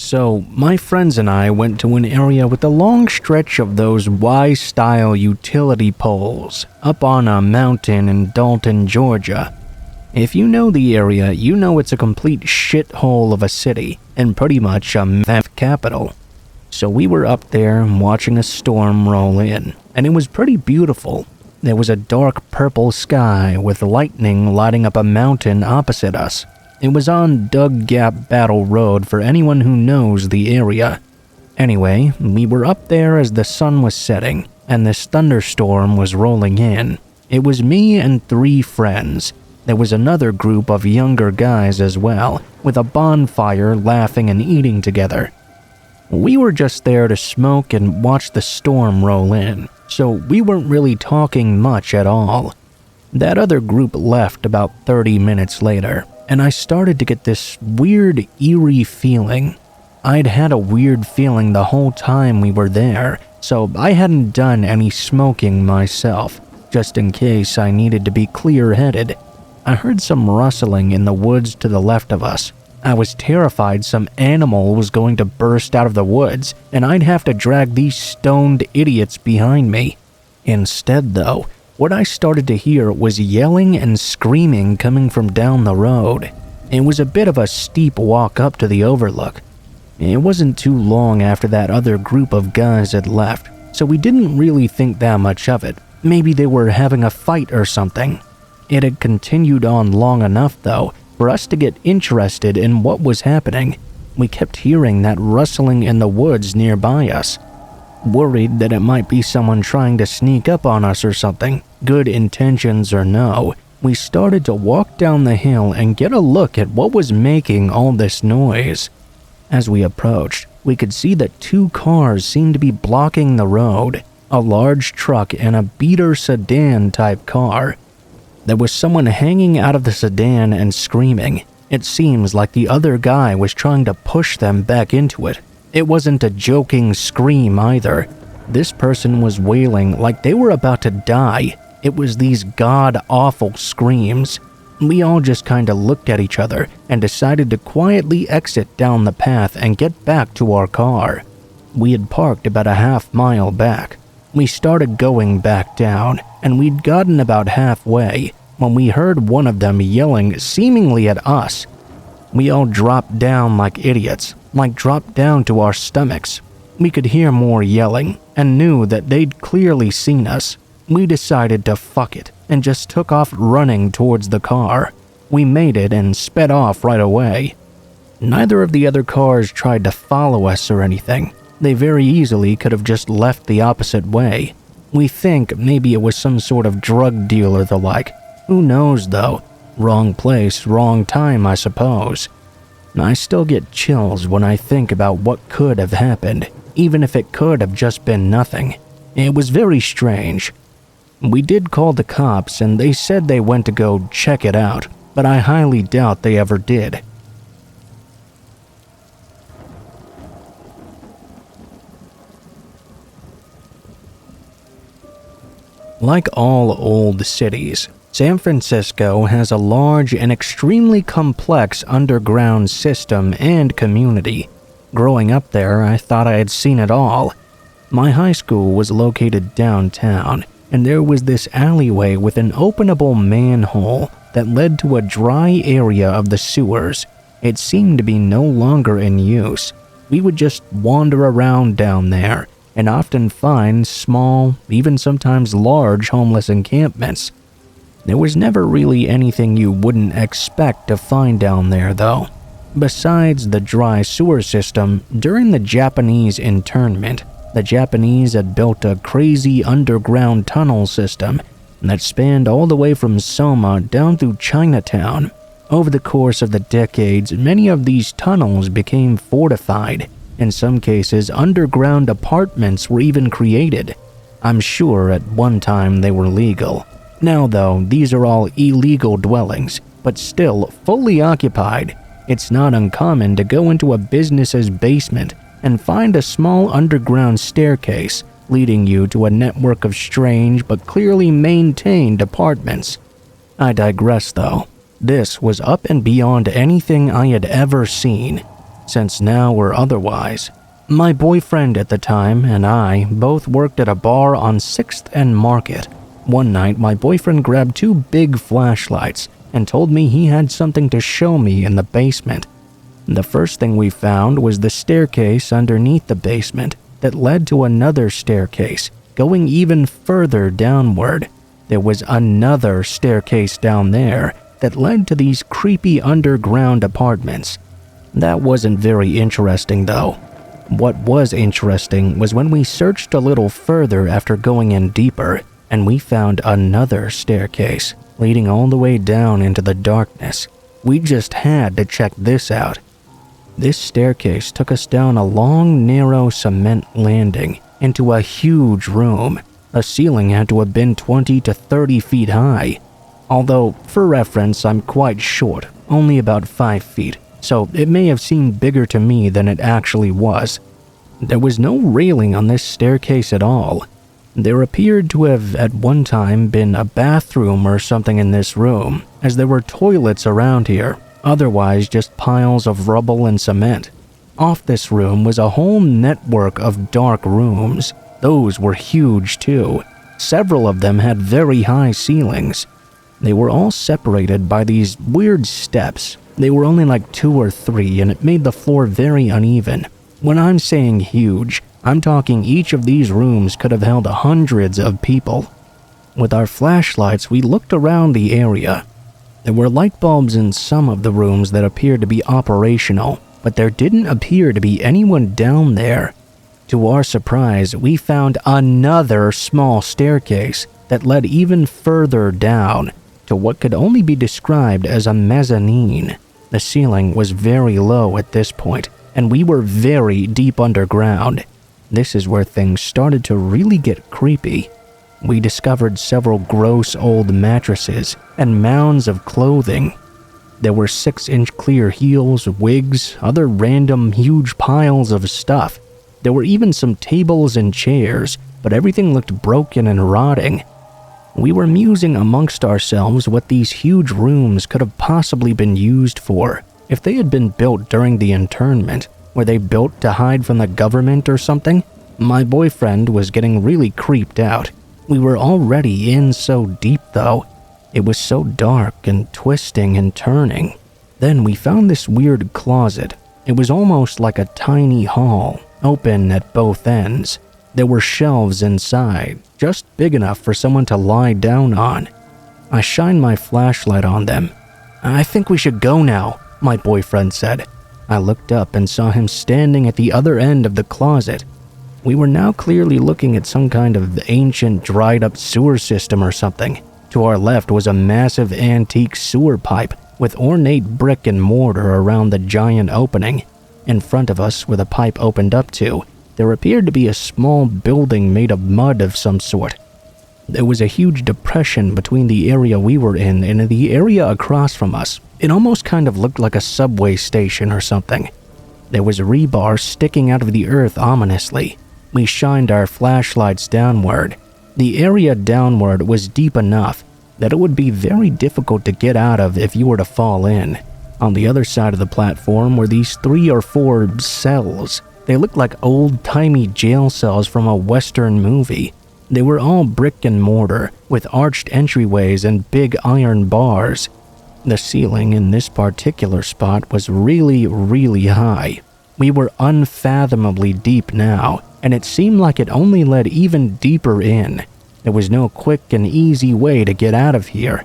So, my friends and I went to an area with a long stretch of those Y-style utility poles up on a mountain in Dalton, Georgia. If you know the area, you know it's a complete shithole of a city and pretty much a meth capital. So we were up there watching a storm roll in, and it was pretty beautiful. There was a dark purple sky with lightning lighting up a mountain opposite us. It was on Dug Gap Battle Road for anyone who knows the area. Anyway, we were up there as the sun was setting, and this thunderstorm was rolling in. It was me and 3 friends. There was another group of younger guys as well, with a bonfire laughing and eating together. We were just there to smoke and watch the storm roll in, so we weren't really talking much at all. That other group left about 30 minutes later, and I started to get this weird, eerie feeling. I'd had a weird feeling the whole time we were there, so I hadn't done any smoking myself, just in case I needed to be clear-headed. I heard some rustling in the woods to the left of us. I was terrified some animal was going to burst out of the woods, and I'd have to drag these stoned idiots behind me. Instead, though, what I started to hear was yelling and screaming coming from down the road. It was a bit of a steep walk up to the overlook. It wasn't too long after that other group of guys had left, so we didn't really think that much of it. Maybe they were having a fight or something. It had continued on long enough, though, for us to get interested in what was happening. We kept hearing that rustling in the woods nearby us. Worried that it might be someone trying to sneak up on us or something, good intentions or no, we started to walk down the hill and get a look at what was making all this noise. As we approached, we could see that 2 cars seemed to be blocking the road, a large truck and a beater sedan-type car. There was someone hanging out of the sedan and screaming. It seems like the other guy was trying to push them back into it. It wasn't a joking scream either. This person was wailing like they were about to die. It was these god-awful screams. We all just kinda looked at each other and decided to quietly exit down the path and get back to our car. We had parked about a half-mile back. We started going back down, and we'd gotten about halfway when we heard one of them yelling seemingly at us. We all dropped down like idiots, like dropped down to our stomachs. We could hear more yelling and knew that they'd clearly seen us. We decided to fuck it and just took off running towards the car. We made it and sped off right away. Neither of the other cars tried to follow us or anything. They very easily could have just left the opposite way. We think maybe it was some sort of drug deal or the like. Who knows though? Wrong place, wrong time, I suppose. I still get chills when I think about what could have happened, even if it could have just been nothing. It was very strange. We did call the cops and they said they went to go check it out, but I highly doubt they ever did. Like all old cities, San Francisco has a large and extremely complex underground system and community. Growing up there, I thought I had seen it all. My high school was located downtown, and there was this alleyway with an openable manhole that led to a dry area of the sewers. It seemed to be no longer in use. We would just wander around down there and often find small, even sometimes large homeless encampments. There was never really anything you wouldn't expect to find down there, though. Besides the dry sewer system, during the Japanese internment, the Japanese had built a crazy underground tunnel system that spanned all the way from Soma down through Chinatown. Over the course of the decades, many of these tunnels became fortified. In some cases, underground apartments were even created. I'm sure at one time they were legal. Now though, these are all illegal dwellings, but still fully occupied. It's not uncommon to go into a business's basement and find a small underground staircase leading you to a network of strange but clearly maintained apartments. I digress though. This was up and beyond anything I had ever seen. since now or otherwise. My boyfriend at the time and I both worked at a bar on 6th and Market. One night, my boyfriend grabbed 2 big flashlights and told me he had something to show me in the basement. The first thing we found was the staircase underneath the basement that led to another staircase going even further downward. There was another staircase down there that led to these creepy underground apartments. That wasn't very interesting though. What was interesting was when we searched a little further after going in deeper, and we found another staircase leading all the way down into the darkness. We just had to check this out. This staircase took us down a long, narrow cement landing into a huge room. The ceiling had to have been 20 to 30 feet high. Although, for reference, I'm quite short, only about 5 feet, so it may have seemed bigger to me than it actually was. There was no railing on this staircase at all. There appeared to have at one time been a bathroom or something in this room, as there were toilets around here, otherwise just piles of rubble and cement. Off this room was a whole network of dark rooms. Those were huge too. Several of them had very high ceilings. They were all separated by these weird steps. They were only like 2 or 3, and it made the floor very uneven. When I'm saying huge, I'm talking each of these rooms could have held hundreds of people. With our flashlights, we looked around the area. There were light bulbs in some of the rooms that appeared to be operational, but there didn't appear to be anyone down there. To our surprise, we found another small staircase that led even further down to what could only be described as a mezzanine. The ceiling was very low at this point, and we were very deep underground. This is where things started to really get creepy. We discovered several gross old mattresses and mounds of clothing. There were 6-inch clear heels, wigs, other random huge piles of stuff. There were even some tables and chairs, but everything looked broken and rotting. We were musing amongst ourselves what these huge rooms could have possibly been used for. If they had been built during the internment, were they built to hide from the government or something? My boyfriend was getting really creeped out. We were already in so deep though. It was so dark and twisting and turning. Then we found this weird closet. It was almost like a tiny hall, open at both ends. There were shelves inside, just big enough for someone to lie down on. I shined my flashlight on them. "I think we should go now," my boyfriend said. I looked up and saw him standing at the other end of the closet. We were now clearly looking at some kind of ancient dried-up sewer system or something. To our left was a massive antique sewer pipe with ornate brick and mortar around the giant opening. In front of us, where the pipe opened up to, there appeared to be a small building made of mud of some sort. There was a huge depression between the area we were in and the area across from us. It almost kind of looked like a subway station or something. There was rebar sticking out of the earth ominously. We shined our flashlights downward. The area downward was deep enough that it would be very difficult to get out of if you were to fall in. On the other side of the platform were these 3 or 4 cells. They looked like old-timey jail cells from a Western movie. They were all brick and mortar, with arched entryways and big iron bars. The ceiling in this particular spot was really, really high. We were unfathomably deep now, and it seemed like it only led even deeper in. There was no quick and easy way to get out of here.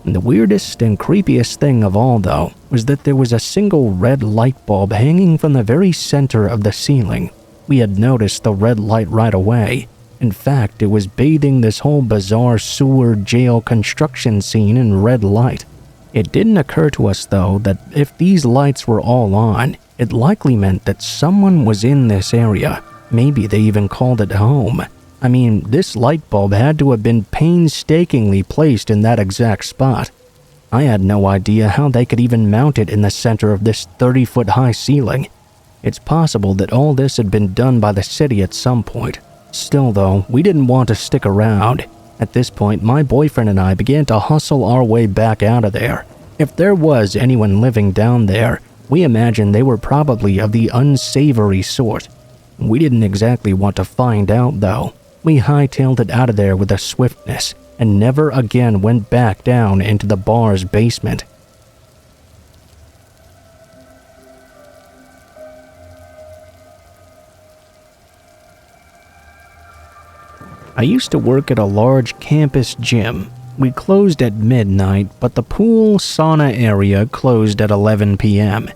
The weirdest and creepiest thing of all, though, was that there was a single red light bulb hanging from the very center of the ceiling. We had noticed the red light right away. In fact, it was bathing this whole bizarre sewer jail construction scene in red light. It didn't occur to us, though, that if these lights were all on, it likely meant that someone was in this area. Maybe they even called it home. I mean, this light bulb had to have been painstakingly placed in that exact spot. I had no idea how they could even mount it in the center of this 30-foot-high ceiling. It's possible that all this had been done by the city at some point. Still, though, we didn't want to stick around. At this point, my boyfriend and I began to hustle our way back out of there. If there was anyone living down there, We imagined they were probably of the unsavory sort. We didn't exactly want to find out, though. We hightailed it out of there with a swiftness and never again went back down into the bar's basement. I used to work at a large campus gym. We closed at midnight, but the pool sauna area closed at 11 p.m.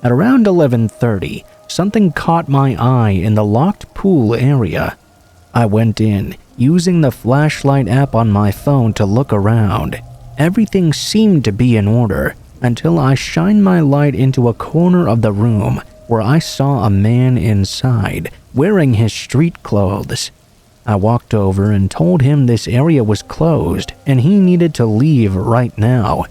At around 11:30, something caught my eye in the locked pool area. I went in, using the flashlight app on my phone to look around. Everything seemed to be in order until I shined my light into a corner of the room where I saw a man inside, wearing his street clothes. I walked over and told him this area was closed and he needed to leave right now.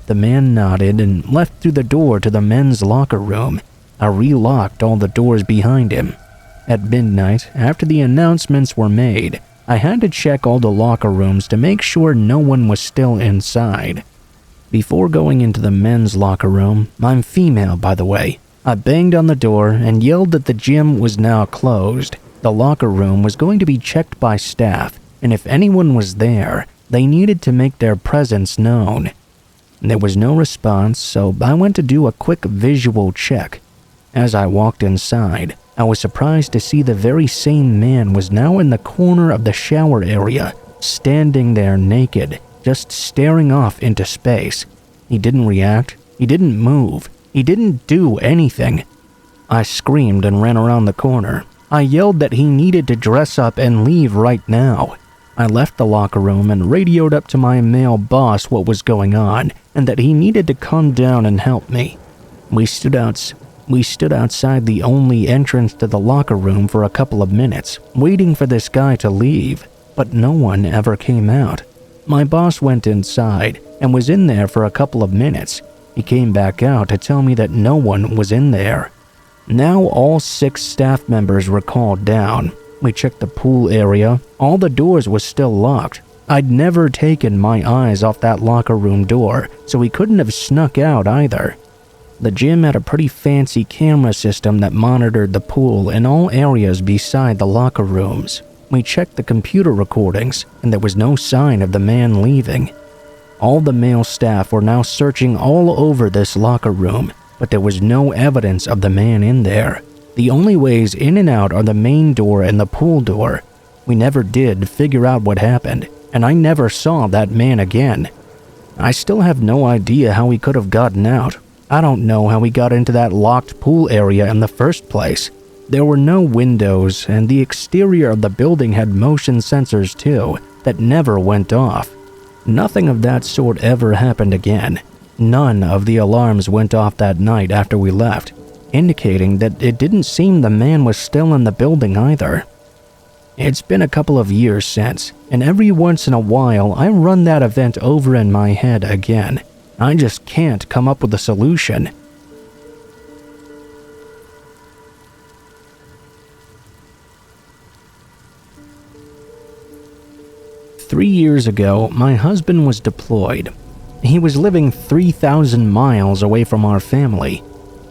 The man nodded and left through the door to the men's locker room. I relocked all the doors behind him. At midnight, after the announcements were made, I had to check all the locker rooms to make sure no one was still inside. Before going into the men's locker room, I'm female by the way, I banged on the door and yelled that the gym was now closed. The locker room was going to be checked by staff, and if anyone was there, they needed to make their presence known. There was no response, so I went to do a quick visual check. As I walked inside, I was surprised to see the very same man was now in the corner of the shower area, standing there naked, just staring off into space. He didn't react, he didn't move, he didn't do anything. I screamed and ran around the corner. I yelled that he needed to dress up and leave right now. I left the locker room and radioed up to my male boss what was going on and that he needed to come down and help me. We stood outside the only entrance to the locker room for a couple of minutes, waiting for this guy to leave, but no one ever came out. My boss went inside and was in there for a couple of minutes. He came back out to tell me that no one was in there. Now all 6 staff members were called down. We checked the pool area. All the doors were still locked. I'd never taken my eyes off that locker room door, so he couldn't have snuck out either. The gym had a pretty fancy camera system that monitored the pool in all areas beside the locker rooms. We checked the computer recordings, and there was no sign of the man leaving. All the male staff were now searching all over this locker room, but there was no evidence of the man in there. The only ways in and out are the main door and the pool door. We never did figure out what happened, and I never saw that man again. I still have no idea how he could have gotten out. I don't know how he got into that locked pool area in the first place. There were no windows, and the exterior of the building had motion sensors too, that never went off. Nothing of that sort ever happened again. None of the alarms went off that night after we left, indicating that it didn't seem the man was still in the building either. It's been a couple of years since, and every once in a while I run that event over in my head again. I just can't come up with a solution. Three years ago, my husband was deployed. He was living 3,000 miles away from our family.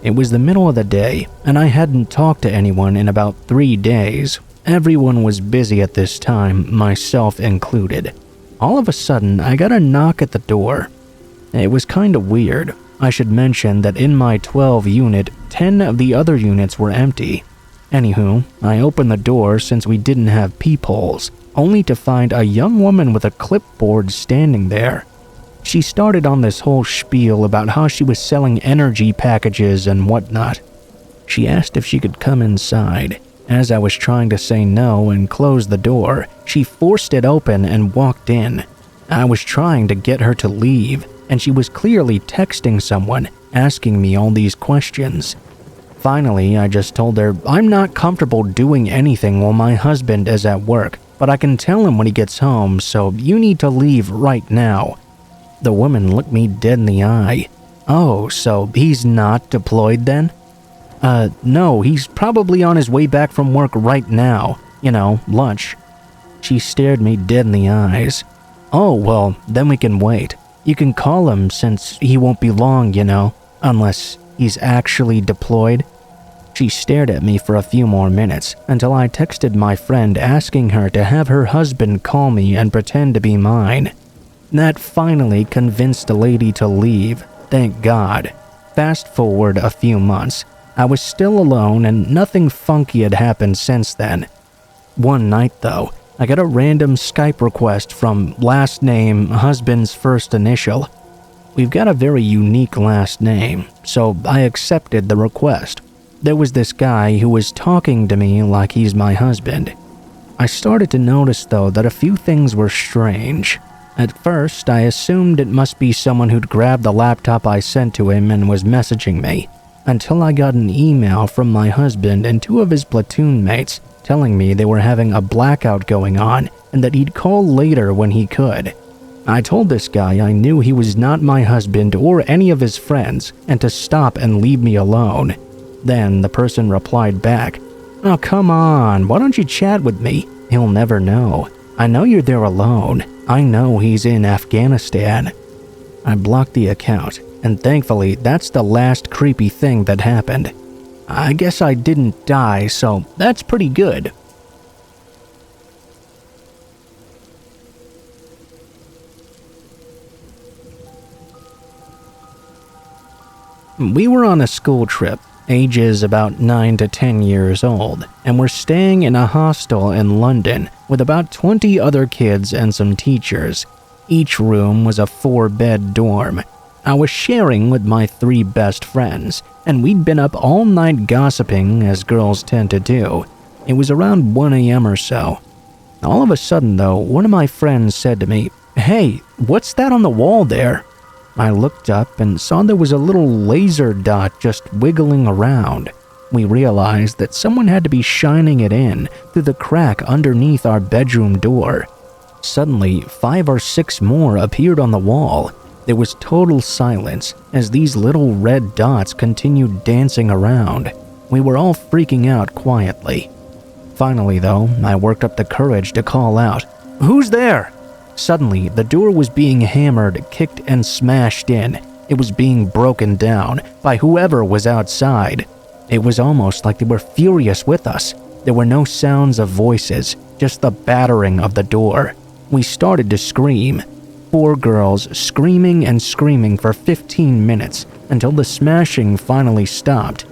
It was the middle of the day, and I hadn't talked to anyone in about 3 days. Everyone was busy at this time, myself included. All of a sudden, I got a knock at the door. It was kinda weird. I should mention that in my 12 unit, 10 of the other units were empty. Anywho, I opened the door since we didn't have peepholes, only to find a young woman with a clipboard standing there. She started on this whole spiel about how she was selling energy packages and whatnot. She asked if she could come inside. As I was trying to say no and close the door, she forced it open and walked in. I was trying to get her to leave, and she was clearly texting someone, asking me all these questions. Finally, I just told her, I'm not comfortable doing anything while my husband is at work, but I can tell him when he gets home, so you need to leave right now. The woman looked me dead in the eye. Oh, so he's not deployed then? No, he's probably on his way back from work right now. You know, lunch. She stared me dead in the eyes. Oh, well, then we can wait. You can call him since he won't be long, you know. Unless he's actually deployed?" She stared at me for a few more minutes until I texted my friend asking her to have her husband call me and pretend to be mine. That finally convinced the lady to leave, thank God. Fast forward a few months. I was still alone and nothing funky had happened since then. One night though, I got a random Skype request from last name, husband's first initial. We've got a very unique last name, so I accepted the request. There was this guy who was talking to me like he's my husband. I started to notice though that a few things were strange. At first, I assumed it must be someone who'd grabbed the laptop I sent to him and was messaging me, until I got an email from my husband and two of his platoon mates telling me they were having a blackout going on and that he'd call later when he could. I told this guy I knew he was not my husband or any of his friends and to stop and leave me alone. Then the person replied back, "Oh, come on, why don't you chat with me? He'll never know. I know you're there alone. I know he's in Afghanistan." I blocked the account, and thankfully that's the last creepy thing that happened. I guess I didn't die, so that's pretty good. We were on a school trip, ages about 9 to 10 years old, and we're staying in a hostel in London with about 20 other kids and some teachers. Each room was a 4-bed dorm. I was sharing with my 3 best friends, and we'd been up all night gossiping as girls tend to do. It was around 1 a.m. or so. All of a sudden though, one of my friends said to me, "Hey, what's that on the wall there?" I looked up and saw there was a little laser dot just wiggling around. We realized that someone had to be shining it in through the crack underneath our bedroom door. Suddenly, 5 or 6 more appeared on the wall. There was total silence as these little red dots continued dancing around. We were all freaking out quietly. Finally though, I worked up the courage to call out, "Who's there?" Suddenly, the door was being hammered, kicked, and smashed in. It was being broken down by whoever was outside. It was almost like they were furious with us. There were no sounds of voices, just the battering of the door. We started to scream. 4 girls screaming and screaming for 15 minutes until the smashing finally stopped.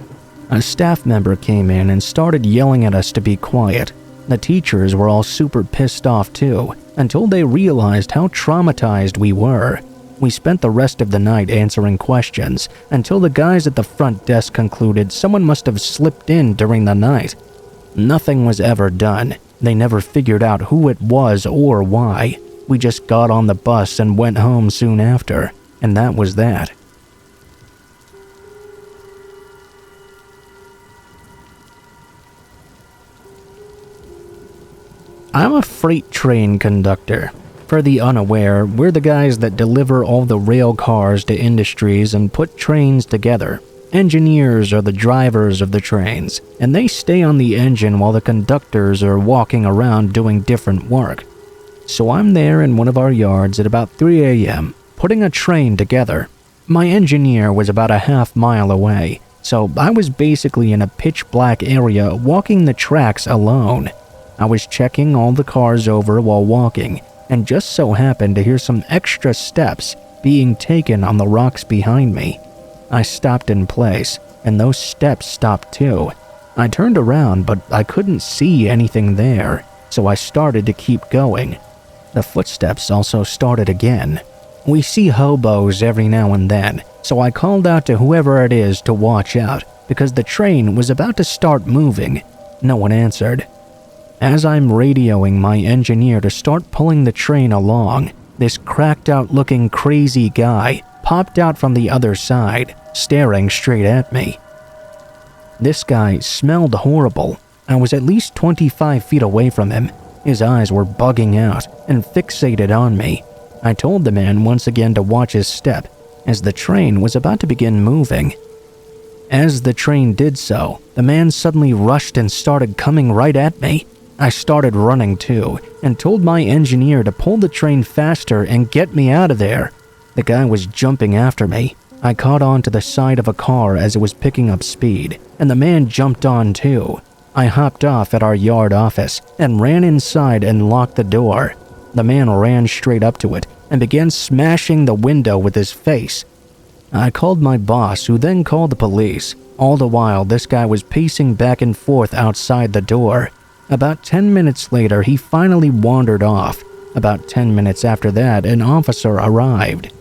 A staff member came in and started yelling at us to be quiet. The teachers were all super pissed off too, until they realized how traumatized we were. We spent the rest of the night answering questions until the guys at the front desk concluded someone must have slipped in during the night. Nothing was ever done. They never figured out who it was or why. We just got on the bus and went home soon after, and that was that. I'm a freight train conductor. For the unaware, we're the guys that deliver all the rail cars to industries and put trains together. Engineers are the drivers of the trains, and they stay on the engine while the conductors are walking around doing different work. So I'm there in one of our yards at about 3 a.m., putting a train together. My engineer was about a half-mile away, so I was basically in a pitch-black area walking the tracks alone. I was checking all the cars over while walking, and just so happened to hear some extra steps being taken on the rocks behind me. I stopped in place, and those steps stopped too. I turned around, but I couldn't see anything there, so I started to keep going. The footsteps also started again. We see hobos every now and then, so I called out to whoever it is to watch out, because the train was about to start moving. No one answered. As I'm radioing my engineer to start pulling the train along, this cracked-out-looking crazy guy popped out from the other side, staring straight at me. This guy smelled horrible. I was at least 25 feet away from him. His eyes were bugging out and fixated on me. I told the man once again to watch his step, as the train was about to begin moving. As the train did so, the man suddenly rushed and started coming right at me. I started running too, and told my engineer to pull the train faster and get me out of there. The guy was jumping after me. I caught on to the side of a car as it was picking up speed, and the man jumped on too. I hopped off at our yard office and ran inside and locked the door. The man ran straight up to it and began smashing the window with his face. I called my boss, who then called the police. All the while, this guy was pacing back and forth outside the door. About 10 minutes later, he finally wandered off. About 10 minutes after that, an officer arrived.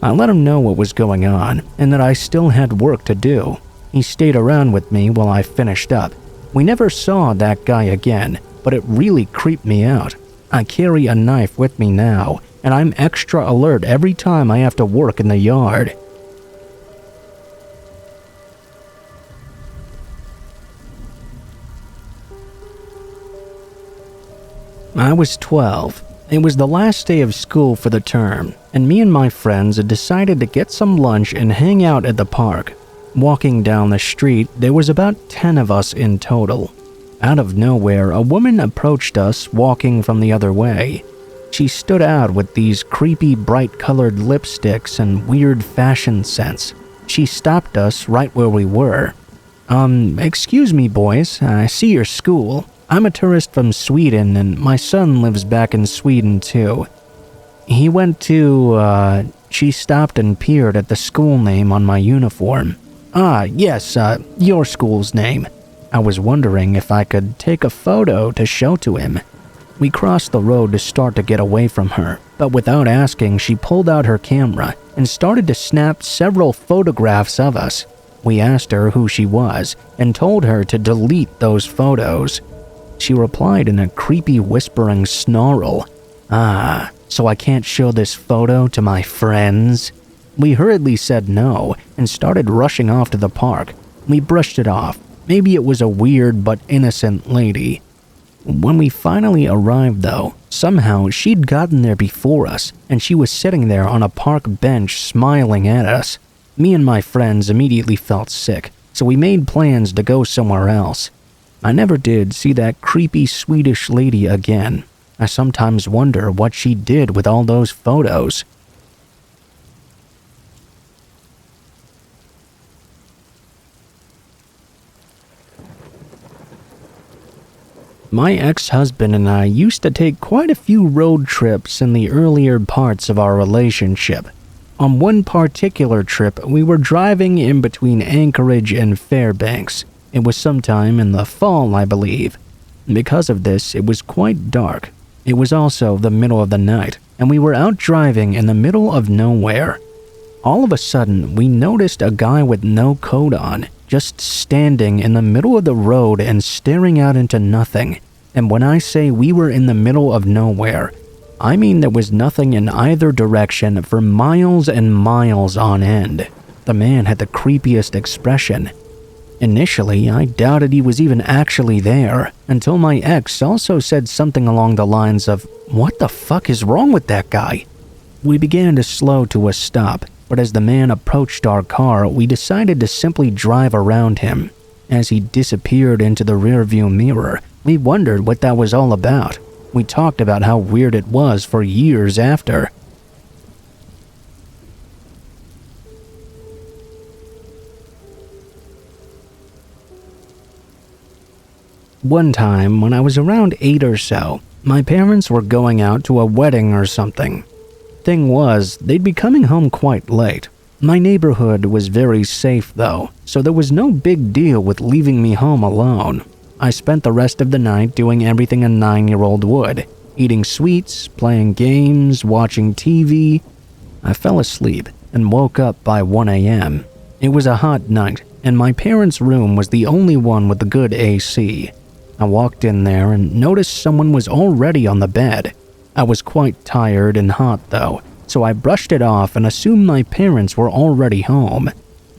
I let him know what was going on and that I still had work to do. He stayed around with me while I finished up. We never saw that guy again, but it really creeped me out. I carry a knife with me now, and I'm extra alert every time I have to work in the yard. I was 12. It was the last day of school for the term, and me and my friends had decided to get some lunch and hang out at the park. Walking down the street, there was about 10 of us in total. Out of nowhere, a woman approached us walking from the other way. She stood out with these creepy bright-colored lipsticks and weird fashion sense. She stopped us right where we were. Excuse me, boys, I see your school. I'm a tourist from Sweden, and my son lives back in Sweden, too. He went to, She stopped and peered at the school name on my uniform. Yes, your school's name. I was wondering if I could take a photo to show to him. We crossed the road to start to get away from her, but without asking, she pulled out her camera and started to snap several photographs of us. We asked her who she was and told her to delete those photos. She replied in a creepy whispering snarl. So I can't show this photo to my friends? We hurriedly said no and started rushing off to the park. We brushed it off. Maybe it was a weird but innocent lady. When we finally arrived though, somehow she'd gotten there before us and she was sitting there on a park bench smiling at us. Me and my friends immediately felt sick, so we made plans to go somewhere else. I never did see that creepy Swedish lady again. I sometimes wonder what she did with all those photos. My ex-husband and I used to take quite a few road trips in the earlier parts of our relationship. On one particular trip, we were driving in between Anchorage and Fairbanks. It was sometime in the fall, I believe. Because of this, it was quite dark. It was also the middle of the night, and we were out driving in the middle of nowhere. All of a sudden, we noticed a guy with no coat on, just standing in the middle of the road and staring out into nothing. And when I say we were in the middle of nowhere, I mean there was nothing in either direction for miles and miles on end. The man had the creepiest expression. Initially, I doubted he was even actually there, until my ex also said something along the lines of, "What the fuck is wrong with that guy?" We began to slow to a stop, but as the man approached our car, we decided to simply drive around him. As he disappeared into the rearview mirror, we wondered what that was all about. We talked about how weird it was for years after. One time, when I was around 8 or so, my parents were going out to a wedding or something. Thing was, they'd be coming home quite late. My neighborhood was very safe though, so there was no big deal with leaving me home alone. I spent the rest of the night doing everything a 9-year-old would, eating sweets, playing games, watching TV. I fell asleep and woke up by 1 a.m. It was a hot night, and my parents' room was the only one with the good AC. I walked in there and noticed someone was already on the bed. I was quite tired and hot though, so I brushed it off and assumed my parents were already home.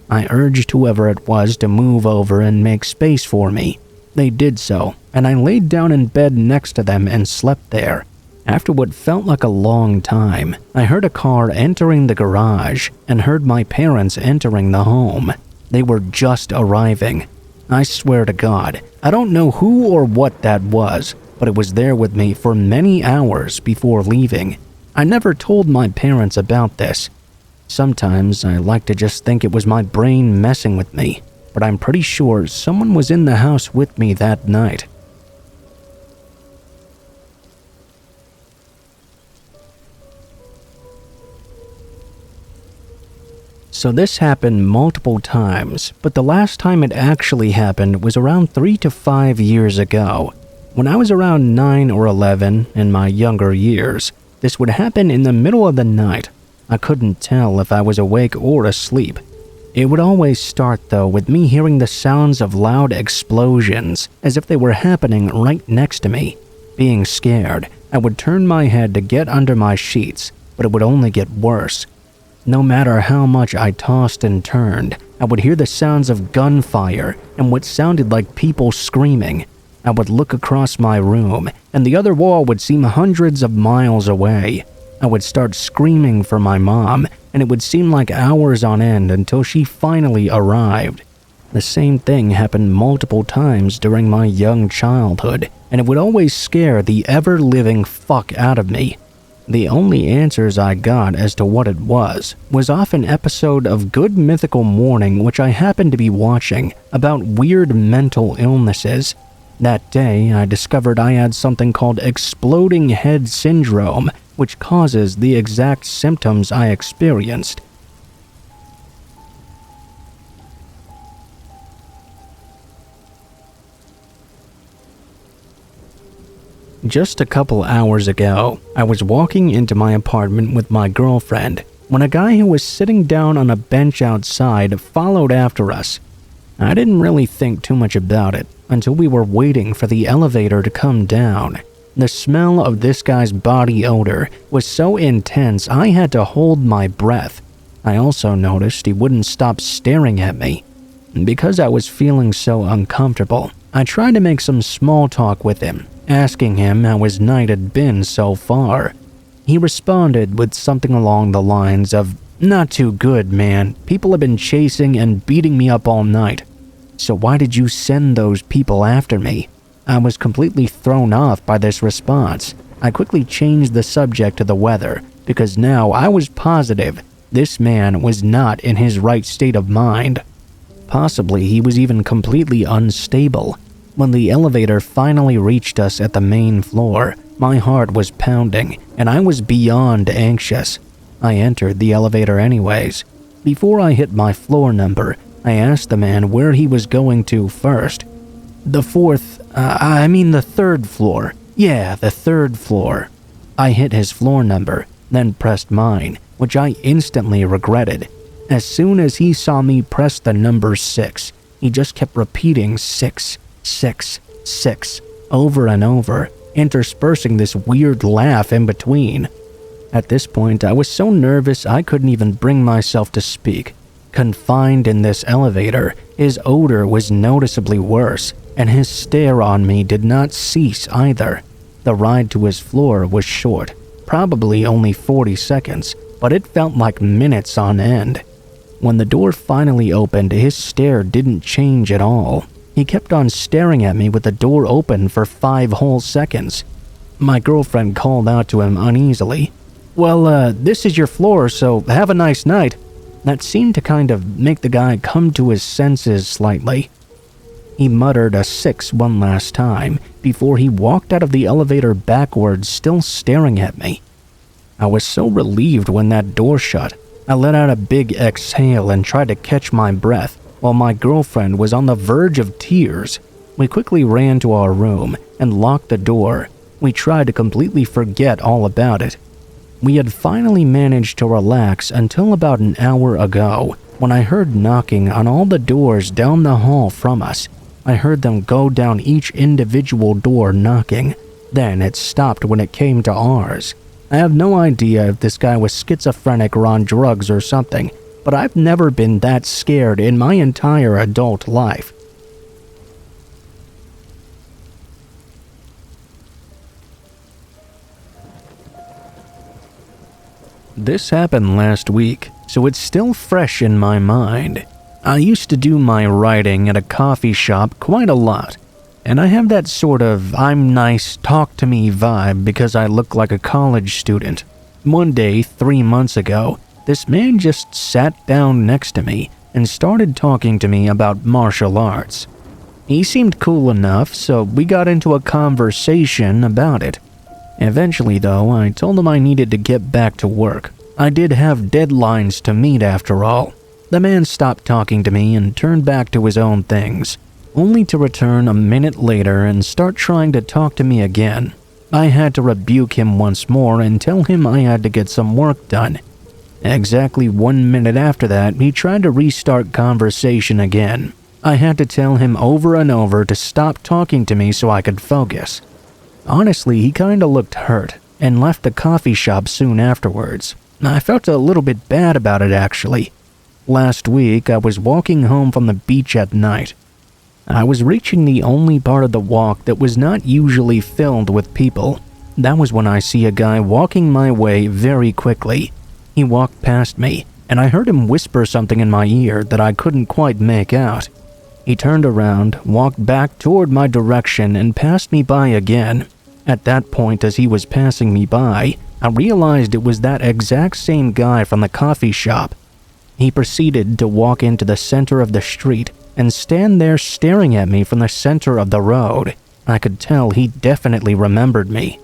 I urged whoever it was to move over and make space for me. They did so, and I laid down in bed next to them and slept there. After what felt like a long time, I heard a car entering the garage and heard my parents entering the home. They were just arriving. I swear to God, I don't know who or what that was, but it was there with me for many hours before leaving. I never told my parents about this. Sometimes I like to just think it was my brain messing with me, but I'm pretty sure someone was in the house with me that night. So this happened multiple times, but the last time it actually happened was around 3 to 5 years ago. When I was around 9 or 11 in my younger years, this would happen in the middle of the night. I couldn't tell if I was awake or asleep. It would always start though with me hearing the sounds of loud explosions as if they were happening right next to me. Being scared, I would turn my head to get under my sheets, but it would only get worse. No matter how much I tossed and turned, I would hear the sounds of gunfire and what sounded like people screaming. I would look across my room, and the other wall would seem hundreds of miles away. I would start screaming for my mom, and it would seem like hours on end until she finally arrived. The same thing happened multiple times during my young childhood, and it would always scare the ever-living fuck out of me. The only answers I got as to what it was off an episode of Good Mythical Morning which I happened to be watching about weird mental illnesses. That day, I discovered I had something called exploding head syndrome, which causes the exact symptoms I experienced. Just a couple hours ago, I was walking into my apartment with my girlfriend when a guy who was sitting down on a bench outside followed after us. I didn't really think too much about it until we were waiting for the elevator to come down. The smell of this guy's body odor was so intense I had to hold my breath. I also noticed he wouldn't stop staring at me. Because I was feeling so uncomfortable, I tried to make some small talk with him, asking him how his night had been so far. He responded with something along the lines of, "Not too good, man. People have been chasing and beating me up all night. So why did you send those people after me?" I was completely thrown off by this response. I quickly changed the subject to the weather, because now I was positive this man was not in his right state of mind. Possibly he was even completely unstable. When the elevator finally reached us at the main floor, my heart was pounding, and I was beyond anxious. I entered the elevator anyways. Before I hit my floor number, I asked the man where he was going to first. The third floor. Yeah, the third floor. I hit his floor number, then pressed mine, which I instantly regretted. As soon as he saw me press the number 6, he just kept repeating 6, 6, 6 over and over, interspersing this weird laugh in between. At this point, I was so nervous I couldn't even bring myself to speak. Confined in this elevator, his odor was noticeably worse, and his stare on me did not cease either. The ride to his floor was short, probably only 40 seconds, but it felt like minutes on end. When the door finally opened, his stare didn't change at all. He kept on staring at me with the door open for 5 whole seconds. My girlfriend called out to him uneasily, "Well, this is your floor, so have a nice night." That seemed to kind of make the guy come to his senses slightly. He muttered a 6 one last time before he walked out of the elevator backwards, still staring at me. I was so relieved when that door shut. I let out a big exhale and tried to catch my breath while my girlfriend was on the verge of tears. We quickly ran to our room and locked the door. We tried to completely forget all about it. We had finally managed to relax until about an hour ago when I heard knocking on all the doors down the hall from us. I heard them go down each individual door knocking. Then it stopped when it came to ours. I have no idea if this guy was schizophrenic or on drugs or something, but I've never been that scared in my entire adult life. This happened last week, so it's still fresh in my mind. I used to do my writing at a coffee shop quite a lot, and I have that sort of I'm nice, talk to me vibe because I look like a college student. One day, 3 months ago, this man just sat down next to me and started talking to me about martial arts. He seemed cool enough, so we got into a conversation about it. Eventually, though, I told him I needed to get back to work. I did have deadlines to meet after all. The man stopped talking to me and turned back to his own things, only to return a minute later and start trying to talk to me again. I had to rebuke him once more and tell him I had to get some work done. Exactly 1 minute after that, he tried to restart conversation again. I had to tell him over and over to stop talking to me so I could focus. Honestly, he kinda looked hurt and left the coffee shop soon afterwards. I felt a little bit bad about it actually. Last week, I was walking home from the beach at night. I was reaching the only part of the walk that was not usually filled with people. That was when I see a guy walking my way very quickly. He walked past me, and I heard him whisper something in my ear that I couldn't quite make out. He turned around, walked back toward my direction, and passed me by again. At that point, as he was passing me by, I realized it was that exact same guy from the coffee shop. He proceeded to walk into the center of the street and stand there staring at me from the center of the road. I could tell he definitely remembered me.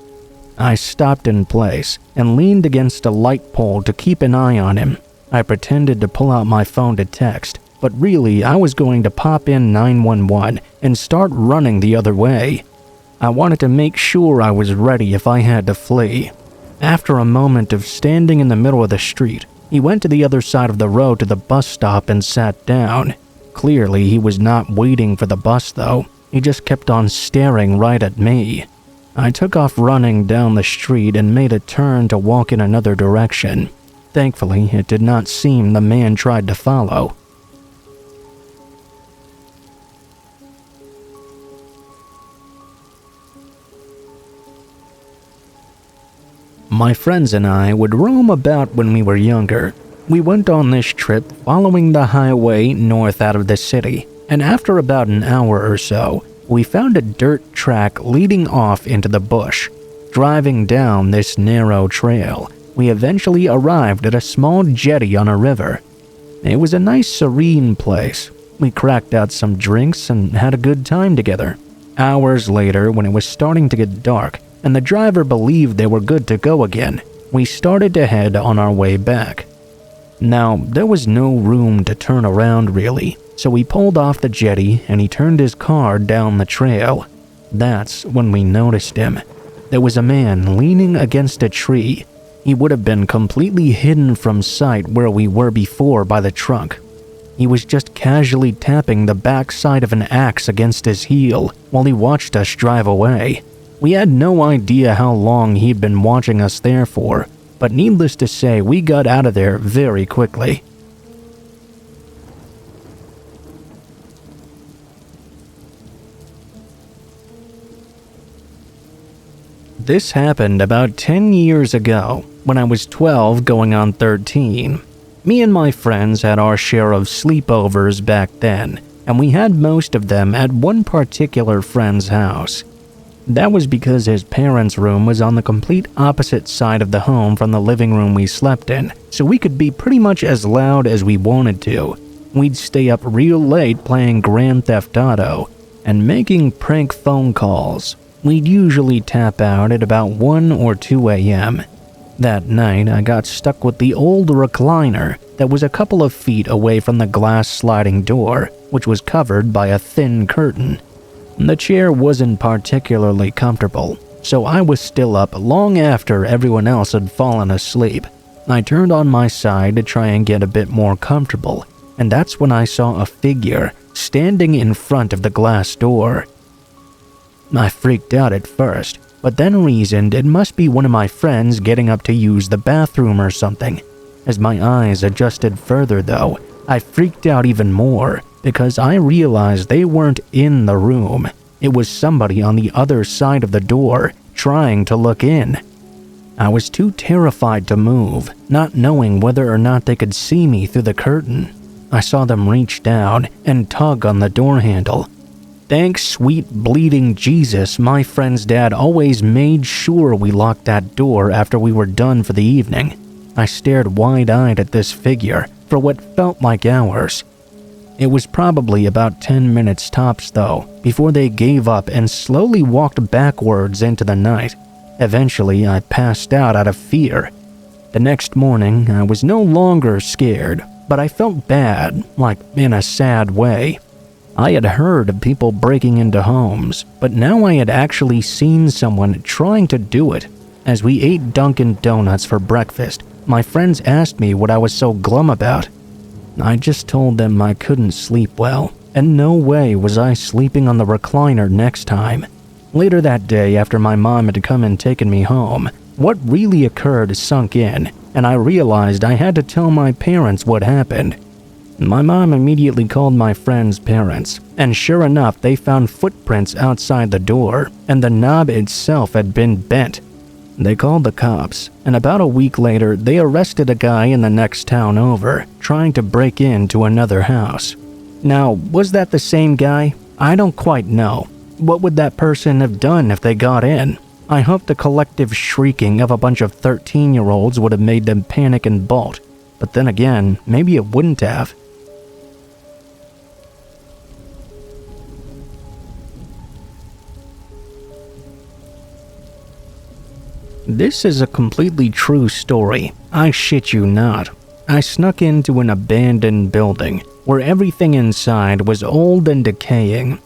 I stopped in place and leaned against a light pole to keep an eye on him. I pretended to pull out my phone to text, but really I was going to pop in 911 and start running the other way. I wanted to make sure I was ready if I had to flee. After a moment of standing in the middle of the street, he went to the other side of the road to the bus stop and sat down. Clearly, he was not waiting for the bus though. He just kept on staring right at me. I took off running down the street and made a turn to walk in another direction. Thankfully, it did not seem the man tried to follow. My friends and I would roam about when we were younger. We went on this trip following the highway north out of the city, and after about an hour or so, we found a dirt track leading off into the bush. Driving down this narrow trail, we eventually arrived at a small jetty on a river. It was a nice, serene place. We cracked out some drinks and had a good time together. Hours later, when it was starting to get dark, and the driver believed they were good to go again, we started to head on our way back. Now, there was no room to turn around really, so we pulled off the jetty and he turned his car down the trail. That's when we noticed him. There was a man leaning against a tree. He would have been completely hidden from sight where we were before by the trunk. He was just casually tapping the backside of an axe against his heel while he watched us drive away. We had no idea how long he'd been watching us there for, but needless to say, we got out of there very quickly. This happened about 10 years ago, when I was 12 going on 13. Me and my friends had our share of sleepovers back then, and we had most of them at one particular friend's house. That was because his parents' room was on the complete opposite side of the home from the living room we slept in, so we could be pretty much as loud as we wanted to. We'd stay up real late playing Grand Theft Auto and making prank phone calls. We'd usually tap out at about 1 or 2 a.m. That night, I got stuck with the old recliner that was a couple of feet away from the glass sliding door, which was covered by a thin curtain. The chair wasn't particularly comfortable, so I was still up long after everyone else had fallen asleep. I turned on my side to try and get a bit more comfortable, and that's when I saw a figure standing in front of the glass door. I freaked out at first, but then reasoned it must be one of my friends getting up to use the bathroom or something. As my eyes adjusted further though, I freaked out even more because I realized they weren't in the room. It was somebody on the other side of the door trying to look in. I was too terrified to move, not knowing whether or not they could see me through the curtain. I saw them reach down and tug on the door handle. Thanks sweet bleeding Jesus, my friend's dad always made sure we locked that door after we were done for the evening. I stared wide-eyed at this figure for what felt like hours. It was probably about 10 minutes tops though, before they gave up and slowly walked backwards into the night. Eventually, I passed out of fear. The next morning, I was no longer scared, but I felt bad, like in a sad way. I had heard of people breaking into homes, but now I had actually seen someone trying to do it. As we ate Dunkin' Donuts for breakfast, my friends asked me what I was so glum about. I just told them I couldn't sleep well, and no way was I sleeping on the recliner next time. Later that day, after my mom had come and taken me home, what really occurred sunk in, and I realized I had to tell my parents what happened. My mom immediately called my friend's parents, and sure enough, they found footprints outside the door, and the knob itself had been bent. They called the cops, and about a week later, they arrested a guy in the next town over, trying to break into another house. Now, was that the same guy? I don't quite know. What would that person have done if they got in? I hope the collective shrieking of a bunch of 13-year-olds would have made them panic and bolt. But then again, maybe it wouldn't have. This is a completely true story. I shit you not. I snuck into an abandoned building where everything inside was old and decaying.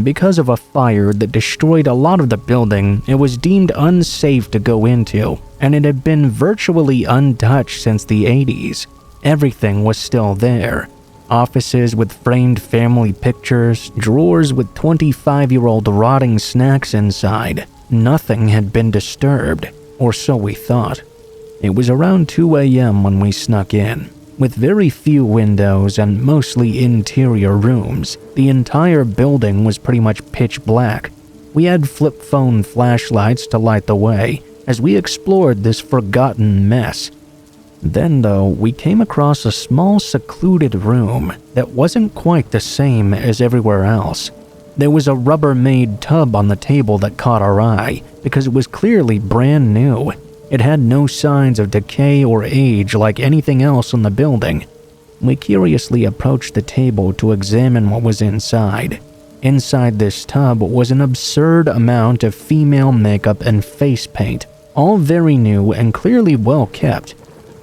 Because of a fire that destroyed a lot of the building, it was deemed unsafe to go into, and it had been virtually untouched since the 80s. Everything was still there. Offices with framed family pictures, drawers with 25-year-old rotting snacks inside. Nothing had been disturbed, or so we thought. It was around 2 a.m. when we snuck in. With very few windows and mostly interior rooms, the entire building was pretty much pitch black. We had flip phone flashlights to light the way as we explored this forgotten mess. Then though, we came across a small secluded room that wasn't quite the same as everywhere else. There was a Rubbermaid tub on the table that caught our eye because it was clearly brand new. It had no signs of decay or age like anything else in the building. We curiously approached the table to examine what was inside. Inside this tub was an absurd amount of female makeup and face paint, all very new and clearly well kept.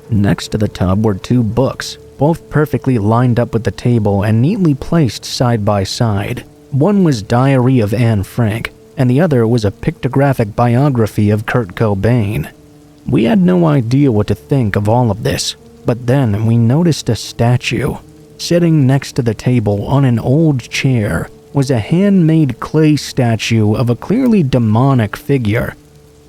Next to the tub were 2 books, both perfectly lined up with the table and neatly placed side by side. One was Diary of Anne Frank, and the other was a pictographic biography of Kurt Cobain. We had no idea what to think of all of this, but then we noticed a statue. Sitting next to the table on an old chair was a handmade clay statue of a clearly demonic figure.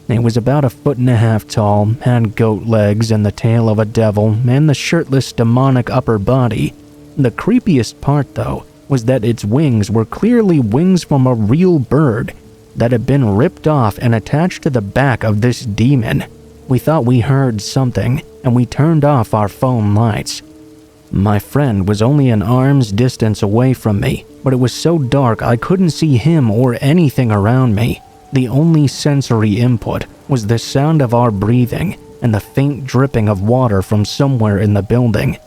It was about 1.5 feet tall, had goat legs and the tail of a devil and the shirtless demonic upper body. The creepiest part, though, was that its wings were clearly wings from a real bird that had been ripped off and attached to the back of this demon. We thought we heard something, and we turned off our phone lights. My friend was only an arm's distance away from me, but it was so dark I couldn't see him or anything around me. The only sensory input was the sound of our breathing and the faint dripping of water from somewhere in the building.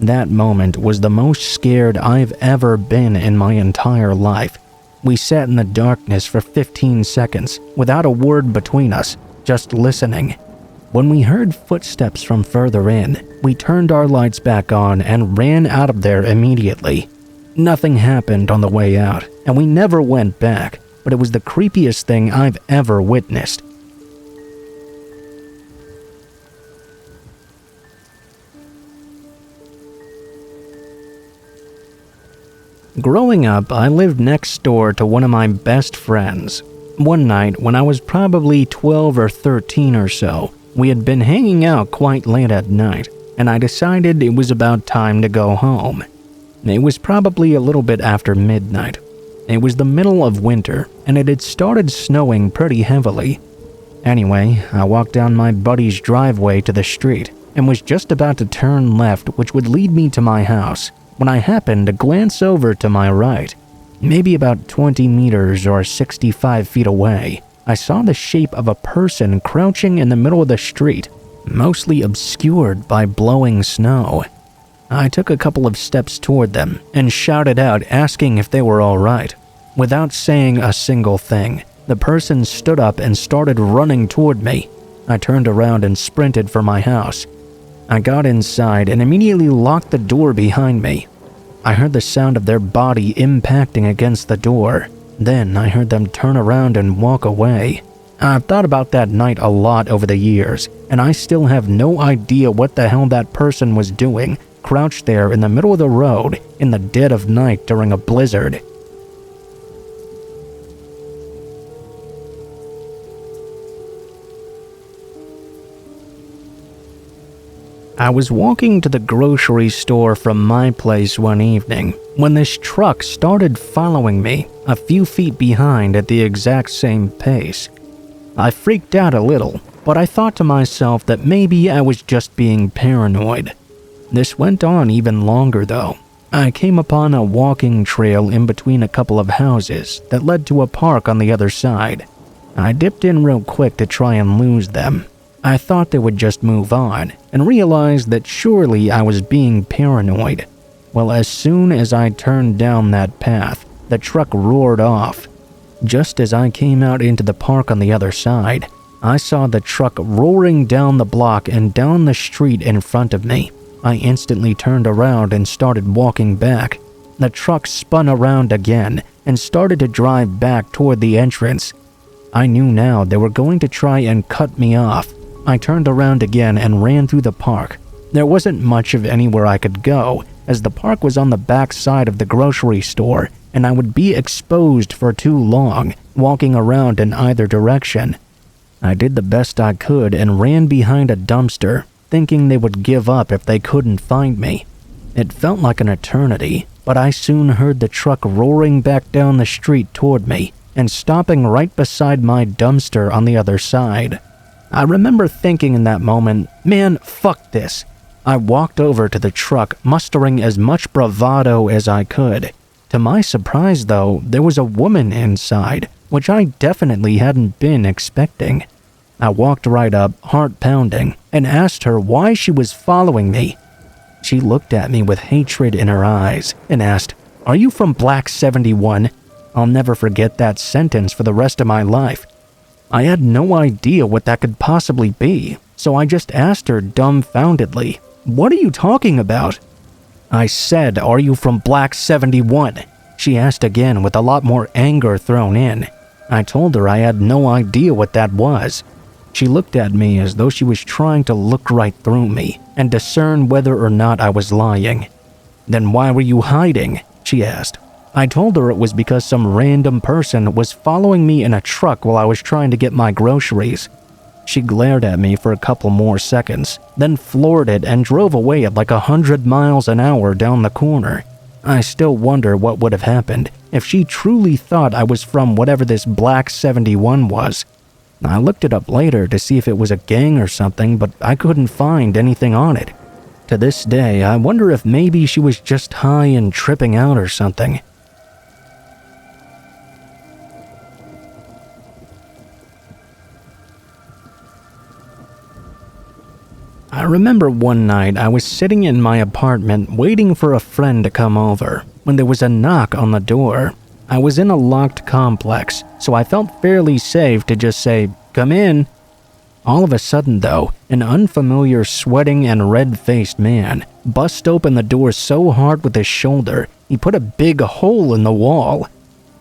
That moment was the most scared I've ever been in my entire life. We sat in the darkness for 15 seconds, without a word between us, just listening. When we heard footsteps from further in, we turned our lights back on and ran out of there immediately. Nothing happened on the way out, and we never went back, but it was the creepiest thing I've ever witnessed. Growing up, I lived next door to one of my best friends. One night, when I was probably 12 or 13 or so, we had been hanging out quite late at night, and I decided it was about time to go home. It was probably a little bit after midnight. It was the middle of winter, and it had started snowing pretty heavily. Anyway, I walked down my buddy's driveway to the street, and was just about to turn left, which would lead me to my house, when I happened to glance over to my right. Maybe about 20 meters or 65 feet away, I saw the shape of a person crouching in the middle of the street. mostly obscured by blowing snow. I took a couple of steps toward them and shouted out, asking if they were all right. Without saying a single thing, the person stood up and started running toward me. I turned around and sprinted for my house. I got inside and immediately locked the door behind me. I heard the sound of their body impacting against the door. Then I heard them turn around and walk away. I've thought about that night a lot over the years, and I still have no idea what the hell that person was doing, crouched there in the middle of the road in the dead of night during a blizzard. I was walking to the grocery store from my place one evening when this truck started following me a few feet behind at the exact same pace. I freaked out a little, but I thought to myself that maybe I was just being paranoid. This went on even longer though. I came upon a walking trail in between a couple of houses that led to a park on the other side. I dipped in real quick to try and lose them. I thought they would just move on, and realized that surely I was being paranoid. Well, as soon as I turned down that path, the truck roared off. Just as I came out into the park on the other side, I saw the truck roaring down the block and down the street in front of me. I instantly turned around and started walking back. The truck spun around again and started to drive back toward the entrance. I knew now they were going to try and cut me off. I turned around again and ran through the park. There wasn't much of anywhere I could go, as the park was on the back side of the grocery store, and I would be exposed for too long, walking around in either direction. I did the best I could and ran behind a dumpster, thinking they would give up if they couldn't find me. It felt like an eternity, but I soon heard the truck roaring back down the street toward me and stopping right beside my dumpster on the other side. I remember thinking in that moment, man, fuck this. I walked over to the truck, mustering as much bravado as I could. To my surprise, though, there was a woman inside, which I definitely hadn't been expecting. I walked right up, heart pounding, and asked her why she was following me. She looked at me with hatred in her eyes and asked, "Are you from Black 71? I'll never forget that sentence for the rest of my life. I had no idea what that could possibly be, so I just asked her dumbfoundedly, "What are you talking about?" I said, "Are you from Black 71? She asked again with a lot more anger thrown in. I told her I had no idea what that was. She looked at me as though she was trying to look right through me and discern whether or not I was lying. "Then why were you hiding?" she asked. I told her it was because some random person was following me in a truck while I was trying to get my groceries. She glared at me for a couple more seconds, then floored it and drove away at like 100 miles an hour down the corner. I still wonder what would have happened if she truly thought I was from whatever this Black 71 was. I looked it up later to see if it was a gang or something, but I couldn't find anything on it. To this day, I wonder if maybe she was just high and tripping out or something. I remember one night I was sitting in my apartment waiting for a friend to come over when there was a knock on the door. I was in a locked complex, so I felt fairly safe to just say, "Come in." All of a sudden though, an unfamiliar sweating and red-faced man bust open the door so hard with his shoulder, he put a big hole in the wall.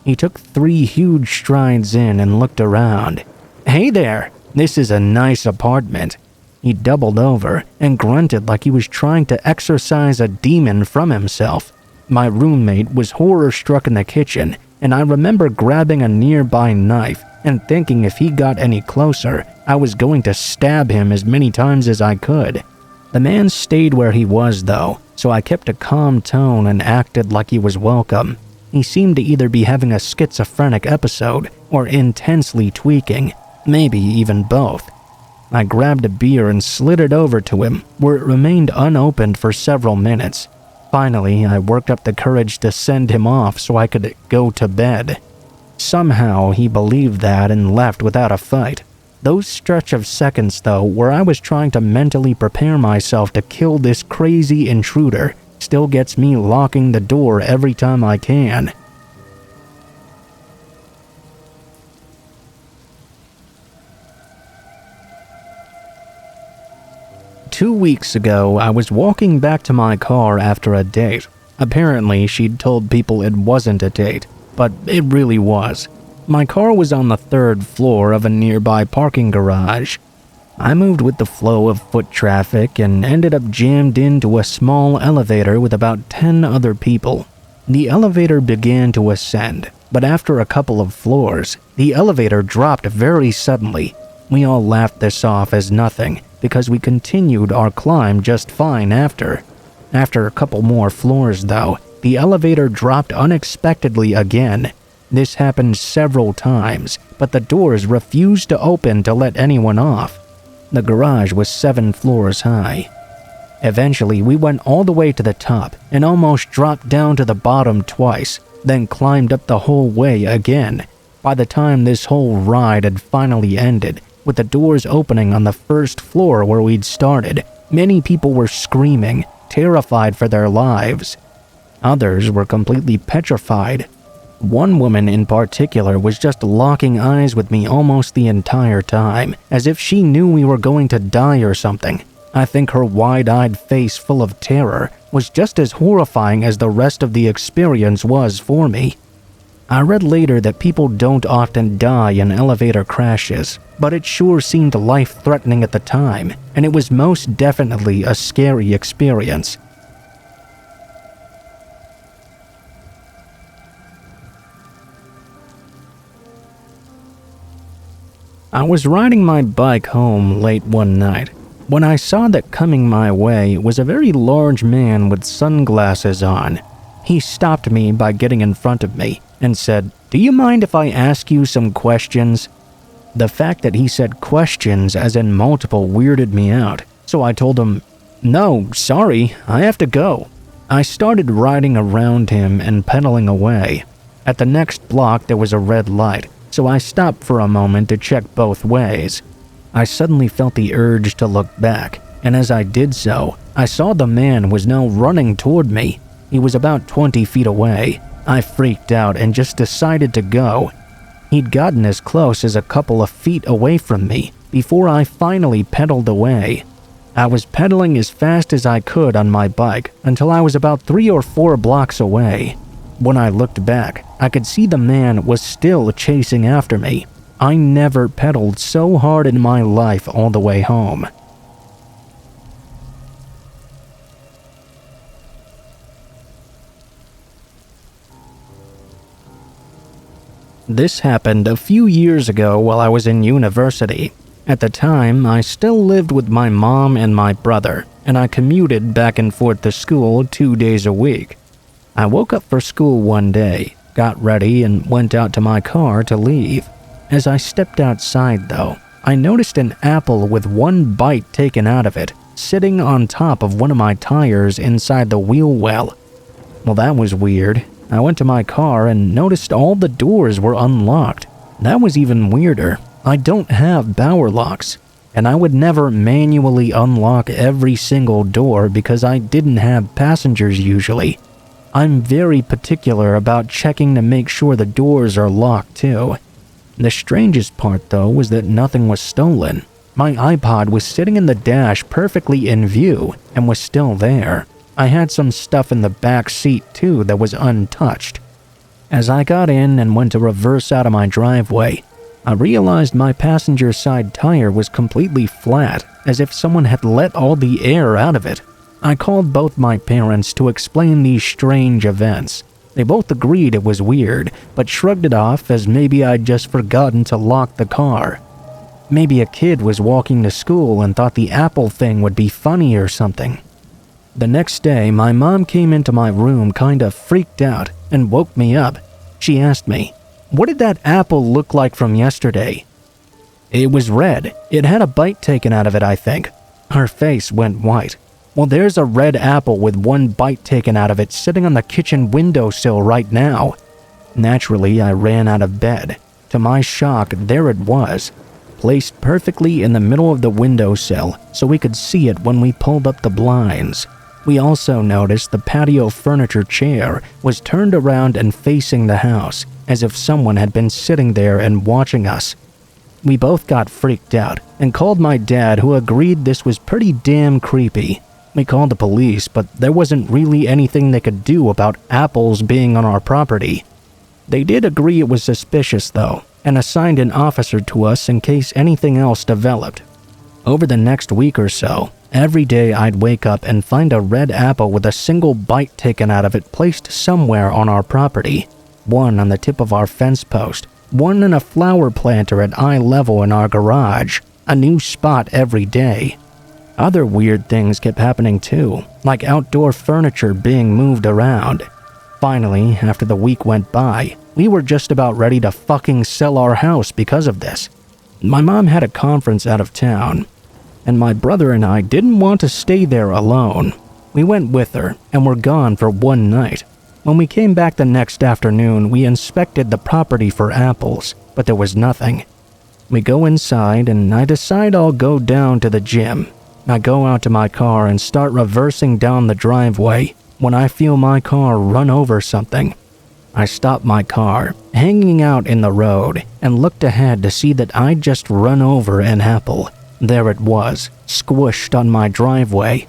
He took 3 huge strides in and looked around. "Hey there, this is a nice apartment." He doubled over and grunted like he was trying to exorcise a demon from himself. My roommate was horror-struck in the kitchen, and I remember grabbing a nearby knife and thinking if he got any closer, I was going to stab him as many times as I could. The man stayed where he was though, so I kept a calm tone and acted like he was welcome. He seemed to either be having a schizophrenic episode or intensely tweaking, maybe even both. I grabbed a beer and slid it over to him, where it remained unopened for several minutes. Finally, I worked up the courage to send him off so I could go to bed. Somehow, he believed that and left without a fight. Those stretch of seconds, though, where I was trying to mentally prepare myself to kill this crazy intruder, still gets me locking the door every time I can. Two weeks ago, I was walking back to my car after a date. Apparently, she'd told people it wasn't a date, but it really was. My car was on the 3rd floor of a nearby parking garage. I moved with the flow of foot traffic and ended up jammed into a small elevator with about 10 other people. The elevator began to ascend, but after a couple of floors, the elevator dropped very suddenly. We all laughed this off as nothing because we continued our climb just fine after. After a couple more floors, though, the elevator dropped unexpectedly again. This happened several times, but the doors refused to open to let anyone off. The garage was 7 floors high. Eventually, we went all the way to the top and almost dropped down to the bottom twice, then climbed up the whole way again. By the time this whole ride had finally ended, with the doors opening on the 1st floor where we'd started, many people were screaming, terrified for their lives. Others were completely petrified. One woman in particular was just locking eyes with me almost the entire time, as if she knew we were going to die or something. I think her wide-eyed face full of terror was just as horrifying as the rest of the experience was for me. I read later that people don't often die in elevator crashes, but it sure seemed life-threatening at the time, and it was most definitely a scary experience. I was riding my bike home late one night when I saw that coming my way was a very large man with sunglasses on. He stopped me by getting in front of me and said, "Do you mind if I ask you some questions?" The fact that he said questions as in multiple weirded me out, so I told him, "No, sorry, I have to go." I started riding around him and pedaling away. At the next block there was a red light, so I stopped for a moment to check both ways. I suddenly felt the urge to look back, and as I did so, I saw the man was now running toward me. He was about 20 feet away. I freaked out and just decided to go. He'd gotten as close as a couple of feet away from me before I finally pedaled away. I was pedaling as fast as I could on my bike until I was about 3 or 4 blocks away. When I looked back, I could see the man was still chasing after me. I never pedaled so hard in my life all the way home. This happened a few years ago while I was in university. At the time, I still lived with my mom and my brother, and I commuted back and forth to school 2 days a week. I woke up for school one day, got ready, and went out to my car to leave. As I stepped outside, though, I noticed an apple with one bite taken out of it, sitting on top of one of my tires inside the wheel well. Well, that was weird. I went to my car and noticed all the doors were unlocked. That was even weirder. I don't have power locks, and I would never manually unlock every single door because I didn't have passengers usually. I'm very particular about checking to make sure the doors are locked too. The strangest part, though, was that nothing was stolen. My iPod was sitting in the dash perfectly in view and was still there. I had some stuff in the back seat too that was untouched. As I got in and went to reverse out of my driveway, I realized my passenger side tire was completely flat, as if someone had let all the air out of it. I called both my parents to explain these strange events. They both agreed it was weird, but shrugged it off as maybe I'd just forgotten to lock the car. Maybe a kid was walking to school and thought the apple thing would be funny or something. The next day, my mom came into my room kinda freaked out and woke me up. She asked me, "What did that apple look like from yesterday?" "It was red. It had a bite taken out of it, I think." Her face went white. "Well, there's a red apple with one bite taken out of it sitting on the kitchen windowsill right now." Naturally, I ran out of bed. To my shock, there it was. placed perfectly in the middle of the windowsill so we could see it when we pulled up the blinds. We also noticed the patio furniture chair was turned around and facing the house, as if someone had been sitting there and watching us. We both got freaked out and called my dad, who agreed this was pretty damn creepy. We called the police, but there wasn't really anything they could do about apples being on our property. They did agree it was suspicious though, and assigned an officer to us in case anything else developed. Over the next week or so, every day I'd wake up and find a red apple with a single bite taken out of it placed somewhere on our property. One on the tip of our fence post, one in a flower planter at eye level in our garage, a new spot every day. Other weird things kept happening too, like outdoor furniture being moved around. Finally, after the week went by, we were just about ready to fucking sell our house because of this. My mom had a conference out of town, and my brother and I didn't want to stay there alone. We went with her and were gone for one night. When we came back the next afternoon, we inspected the property for apples, but there was nothing. We go inside and I decide I'll go down to the gym. I go out to my car and start reversing down the driveway when I feel my car run over something. I stop my car, hanging out in the road, and looked ahead to see that I'd just run over an apple. There it was, squished on my driveway.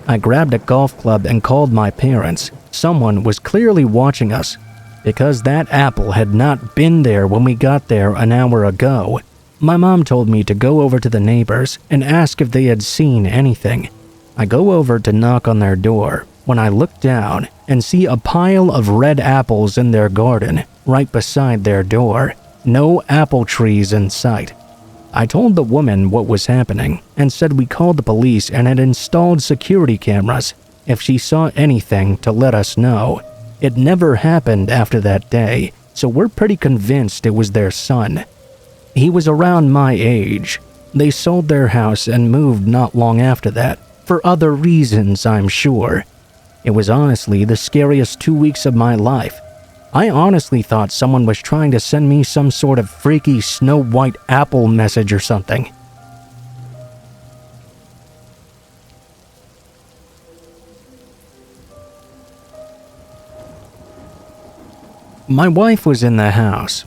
I grabbed a golf club and called my parents. Someone was clearly watching us, because that apple had not been there when we got there an hour ago. My mom told me to go over to the neighbors and ask if they had seen anything. I go over to knock on their door when I look down and see a pile of red apples in their garden right beside their door. No apple trees in sight. I told the woman what was happening and said we called the police and had installed security cameras if she saw anything to let us know. It never happened after that day, so we're pretty convinced it was their son. He was around my age. They sold their house and moved not long after that, for other reasons I'm sure. It was honestly the scariest 2 weeks of my life. I honestly thought someone was trying to send me some sort of freaky Snow White apple message or something. My wife was in the house.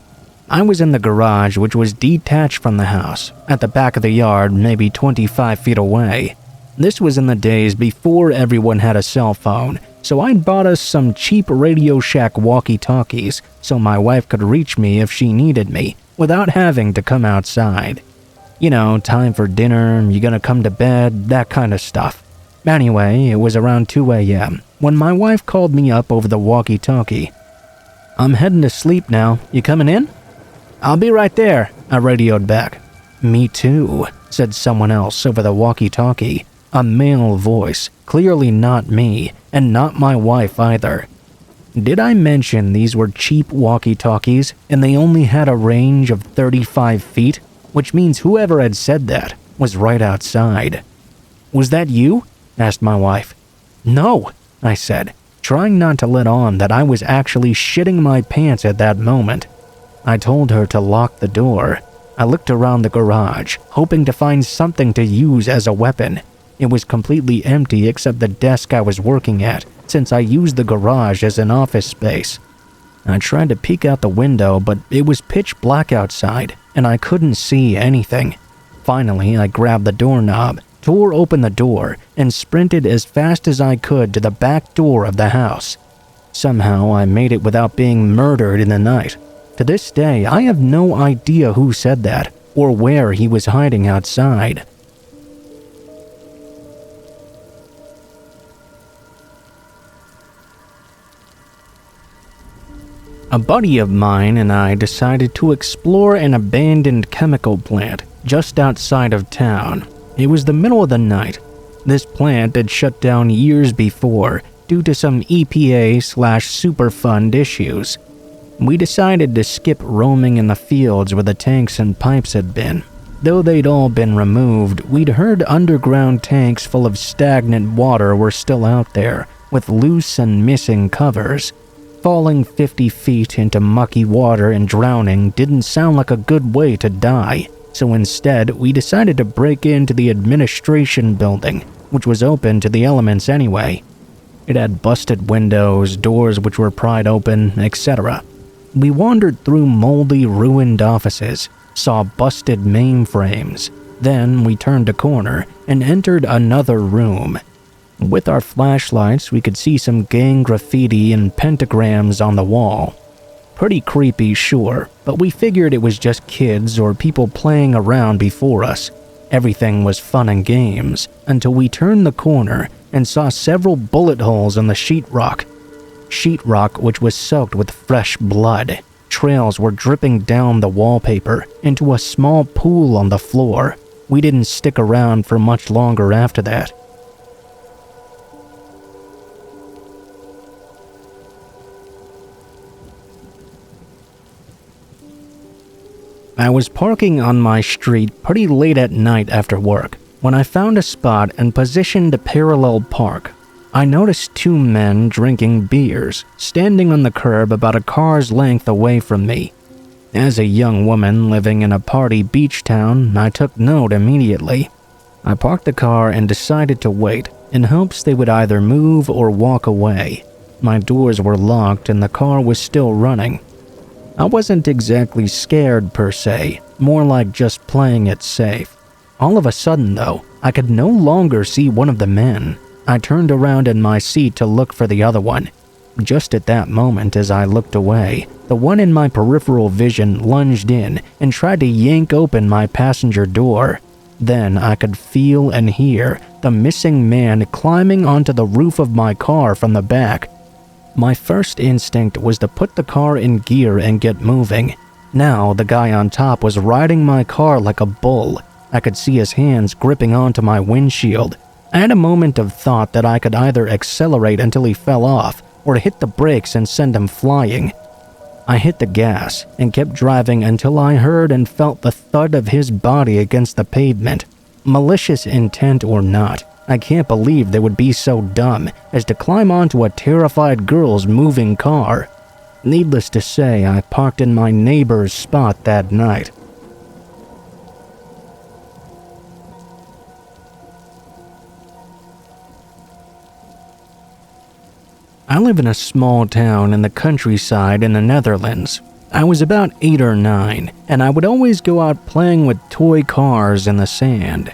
I was in the garage, which was detached from the house, at the back of the yard, maybe 25 feet away. This was in the days before everyone had a cell phone, so I'd bought us some cheap Radio Shack walkie-talkies so my wife could reach me if she needed me without having to come outside. You know, time for dinner, you gonna come to bed, that kind of stuff. Anyway, it was around 2 a.m. when my wife called me up over the walkie-talkie. "I'm heading to sleep now. You coming in?" "I'll be right there," I radioed back. "Me too," said someone else over the walkie-talkie. A male voice, clearly not me, and not my wife either. Did I mention these were cheap walkie-talkies and they only had a range of 35 feet? Which means whoever had said that was right outside. "Was that you?" asked my wife. "No," I said, trying not to let on that I was actually shitting my pants at that moment. I told her to lock the door. I looked around the garage, hoping to find something to use as a weapon. It was completely empty except the desk I was working at, since I used the garage as an office space. I tried to peek out the window, but it was pitch black outside, and I couldn't see anything. Finally, I grabbed the doorknob, tore open the door, and sprinted as fast as I could to the back door of the house. Somehow, I made it without being murdered in the night. To this day, I have no idea who said that, or where he was hiding outside. A buddy of mine and I decided to explore an abandoned chemical plant just outside of town. It was the middle of the night. This plant had shut down years before due to some EPA/Superfund issues. We decided to skip roaming in the fields where the tanks and pipes had been. Though they'd all been removed, we'd heard underground tanks full of stagnant water were still out there, with loose and missing covers. Falling 50 feet into mucky water and drowning didn't sound like a good way to die. so instead we decided to break into the administration building, which was open to the elements anyway. It had busted windows, doors which were pried open, etc. We wandered through moldy, ruined offices, saw busted mainframes. Then we turned a corner and entered another room. With our flashlights, we could see some gang graffiti and pentagrams on the wall. Pretty creepy, sure, but we figured it was just kids or people playing around before us. Everything was fun and games until we turned the corner and saw several bullet holes in the sheetrock. Sheetrock which was soaked with fresh blood. Trails were dripping down the wallpaper into a small pool on the floor. We didn't stick around for much longer after that. I was parking on my street pretty late at night after work when I found a spot and positioned to parallel park. I noticed two men drinking beers, standing on the curb about a car's length away from me. As a young woman living in a party beach town, I took note immediately. I parked the car and decided to wait, in hopes they would either move or walk away. My doors were locked and the car was still running. I wasn't exactly scared per se, more like just playing it safe. All of a sudden though, I could no longer see one of the men. I turned around in my seat to look for the other one. Just at that moment as I looked away, the one in my peripheral vision lunged in and tried to yank open my passenger door. Then I could feel and hear the missing man climbing onto the roof of my car from the back. My first instinct was to put the car in gear and get moving. Now the guy on top was riding my car like a bull. I could see his hands gripping onto my windshield. I had a moment of thought that I could either accelerate until he fell off or hit the brakes and send him flying. I hit the gas and kept driving until I heard and felt the thud of his body against the pavement. Malicious intent or not, I can't believe they would be so dumb as to climb onto a terrified girl's moving car. Needless to say, I parked in my neighbor's spot that night. I live in a small town in the countryside in the Netherlands. I was about 8 or 9, and I would always go out playing with toy cars in the sand.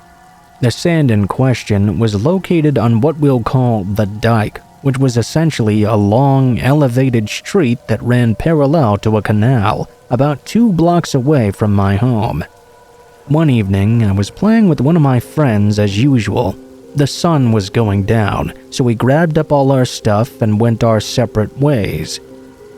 The sand in question was located on what we'll call the dike, which was essentially a long, elevated street that ran parallel to a canal about 2 blocks away from my home. One evening, I was playing with one of my friends as usual. The sun was going down, so we grabbed up all our stuff and went our separate ways.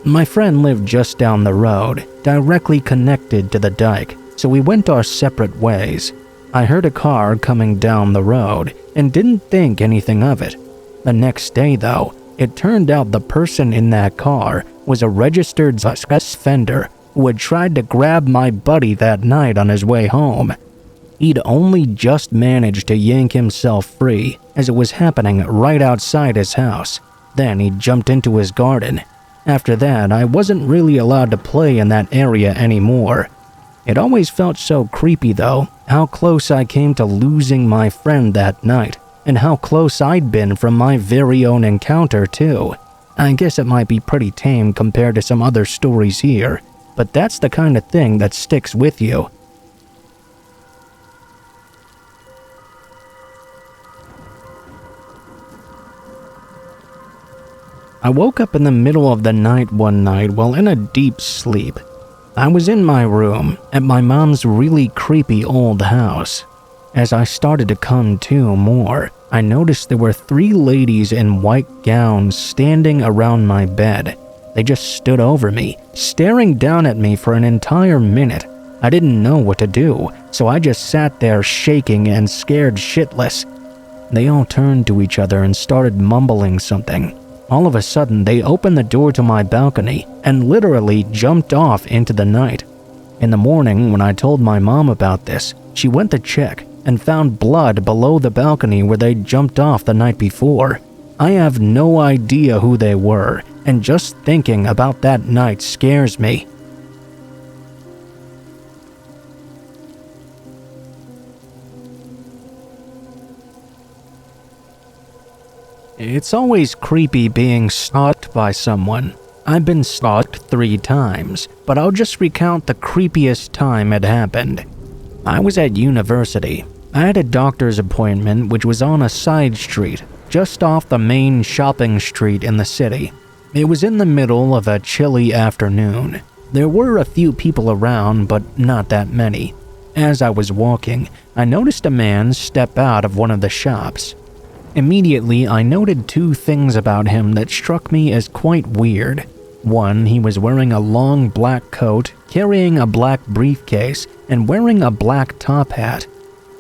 My friend lived just down the road, directly connected to the dike, so we went our separate ways. I heard a car coming down the road and didn't think anything of it. The next day, though, it turned out the person in that car was a registered sex offender who had tried to grab my buddy that night on his way home. He'd only just managed to yank himself free as it was happening right outside his house. Then he jumped into his garden. After that, I wasn't really allowed to play in that area anymore. It always felt so creepy though, how close I came to losing my friend that night, and how close I'd been from my very own encounter too. I guess it might be pretty tame compared to some other stories here, but that's the kind of thing that sticks with you. I woke up in the middle of the night one night while in a deep sleep. I was in my room at my mom's really creepy old house. As I started to come to more, I noticed there were 3 ladies in white gowns standing around my bed. They just stood over me, staring down at me for an entire minute. I didn't know what to do, so I just sat there shaking and scared shitless. They all turned to each other and started mumbling something. All of a sudden, they opened the door to my balcony and literally jumped off into the night. In the morning, when I told my mom about this, she went to check and found blood below the balcony where they jumped off the night before. I have no idea who they were, and just thinking about that night scares me. It's always creepy being stalked by someone. I've been stalked 3 times, but I'll just recount the creepiest time it happened. I was at university. I had a doctor's appointment which was on a side street, just off the main shopping street in the city. It was in the middle of a chilly afternoon. There were a few people around, but not that many. As I was walking, I noticed a man step out of one of the shops. Immediately, I noted 2 things about him that struck me as quite weird. 1, he was wearing a long black coat, carrying a black briefcase, and wearing a black top hat.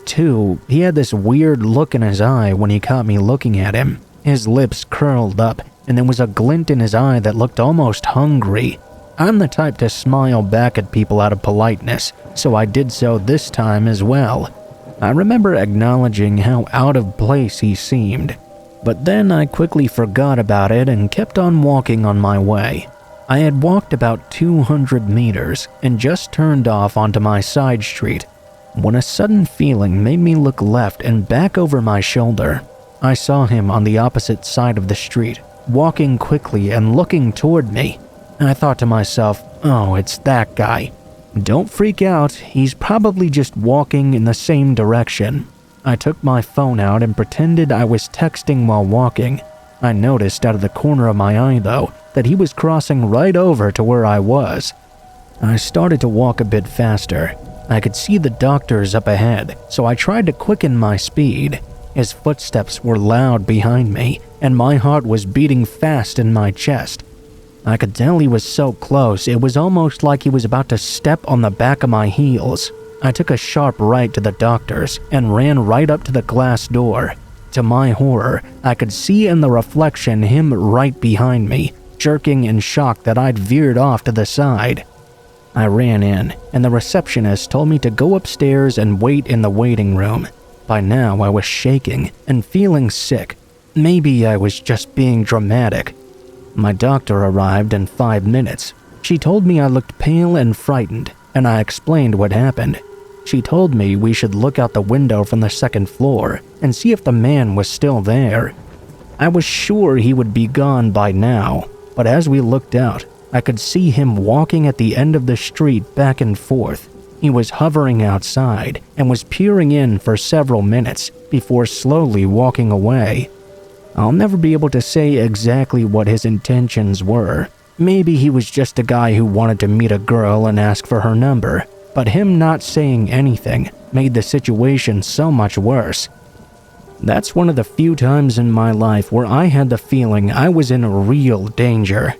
2, he had this weird look in his eye when he caught me looking at him. His lips curled up, and there was a glint in his eye that looked almost hungry. I'm the type to smile back at people out of politeness, so I did so this time as well. I remember acknowledging how out of place he seemed, but then I quickly forgot about it and kept on walking on my way. I had walked about 200 meters and just turned off onto my side street when a sudden feeling made me look left and back over my shoulder. I saw him on the opposite side of the street, walking quickly and looking toward me. I thought to myself, oh, it's that guy. Don't freak out, he's probably just walking in the same direction. I took my phone out and pretended I was texting while walking. I noticed out of the corner of my eye, though, that he was crossing right over to where I was. I started to walk a bit faster. I could see the doctors up ahead, so I tried to quicken my speed. His footsteps were loud behind me, and my heart was beating fast in my chest. I could tell he was so close, it was almost like he was about to step on the back of my heels. I took a sharp right to the doctors and ran right up to the glass door. To my horror, I could see in the reflection him right behind me, jerking in shock that I'd veered off to the side. I ran in, and the receptionist told me to go upstairs and wait in the waiting room. By now, I was shaking and feeling sick. Maybe I was just being dramatic. My doctor arrived in 5 minutes. She told me I looked pale and frightened, and I explained what happened. She told me we should look out the window from the 2nd floor and see if the man was still there. I was sure he would be gone by now, but as we looked out, I could see him walking at the end of the street back and forth. He was hovering outside and was peering in for several minutes before slowly walking away. I'll never be able to say exactly what his intentions were. Maybe he was just a guy who wanted to meet a girl and ask for her number, but him not saying anything made the situation so much worse. That's one of the few times in my life where I had the feeling I was in real danger.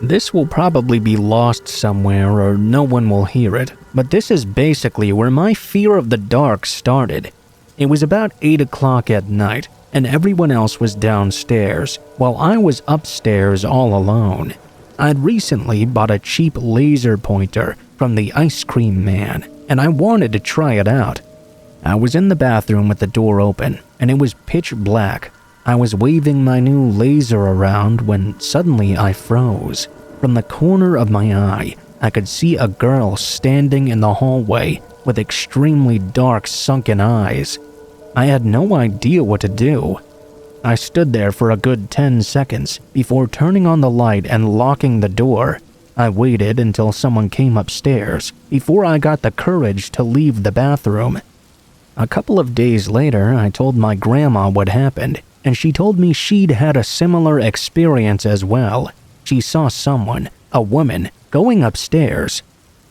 This will probably be lost somewhere or no one will hear it, but this is basically where my fear of the dark started. It was about 8 o'clock at night, and everyone else was downstairs, while I was upstairs all alone. I'd recently bought a cheap laser pointer from the ice cream man, and I wanted to try it out. I was in the bathroom with the door open, and it was pitch black. I was waving my new laser around when suddenly I froze. From the corner of my eye, I could see a girl standing in the hallway with extremely dark, sunken eyes. I had no idea what to do. I stood there for a good 10 seconds before turning on the light and locking the door. I waited until someone came upstairs before I got the courage to leave the bathroom. A couple of days later, I told my grandma what happened, and she told me she'd had a similar experience as well. She saw someone, a woman, going upstairs.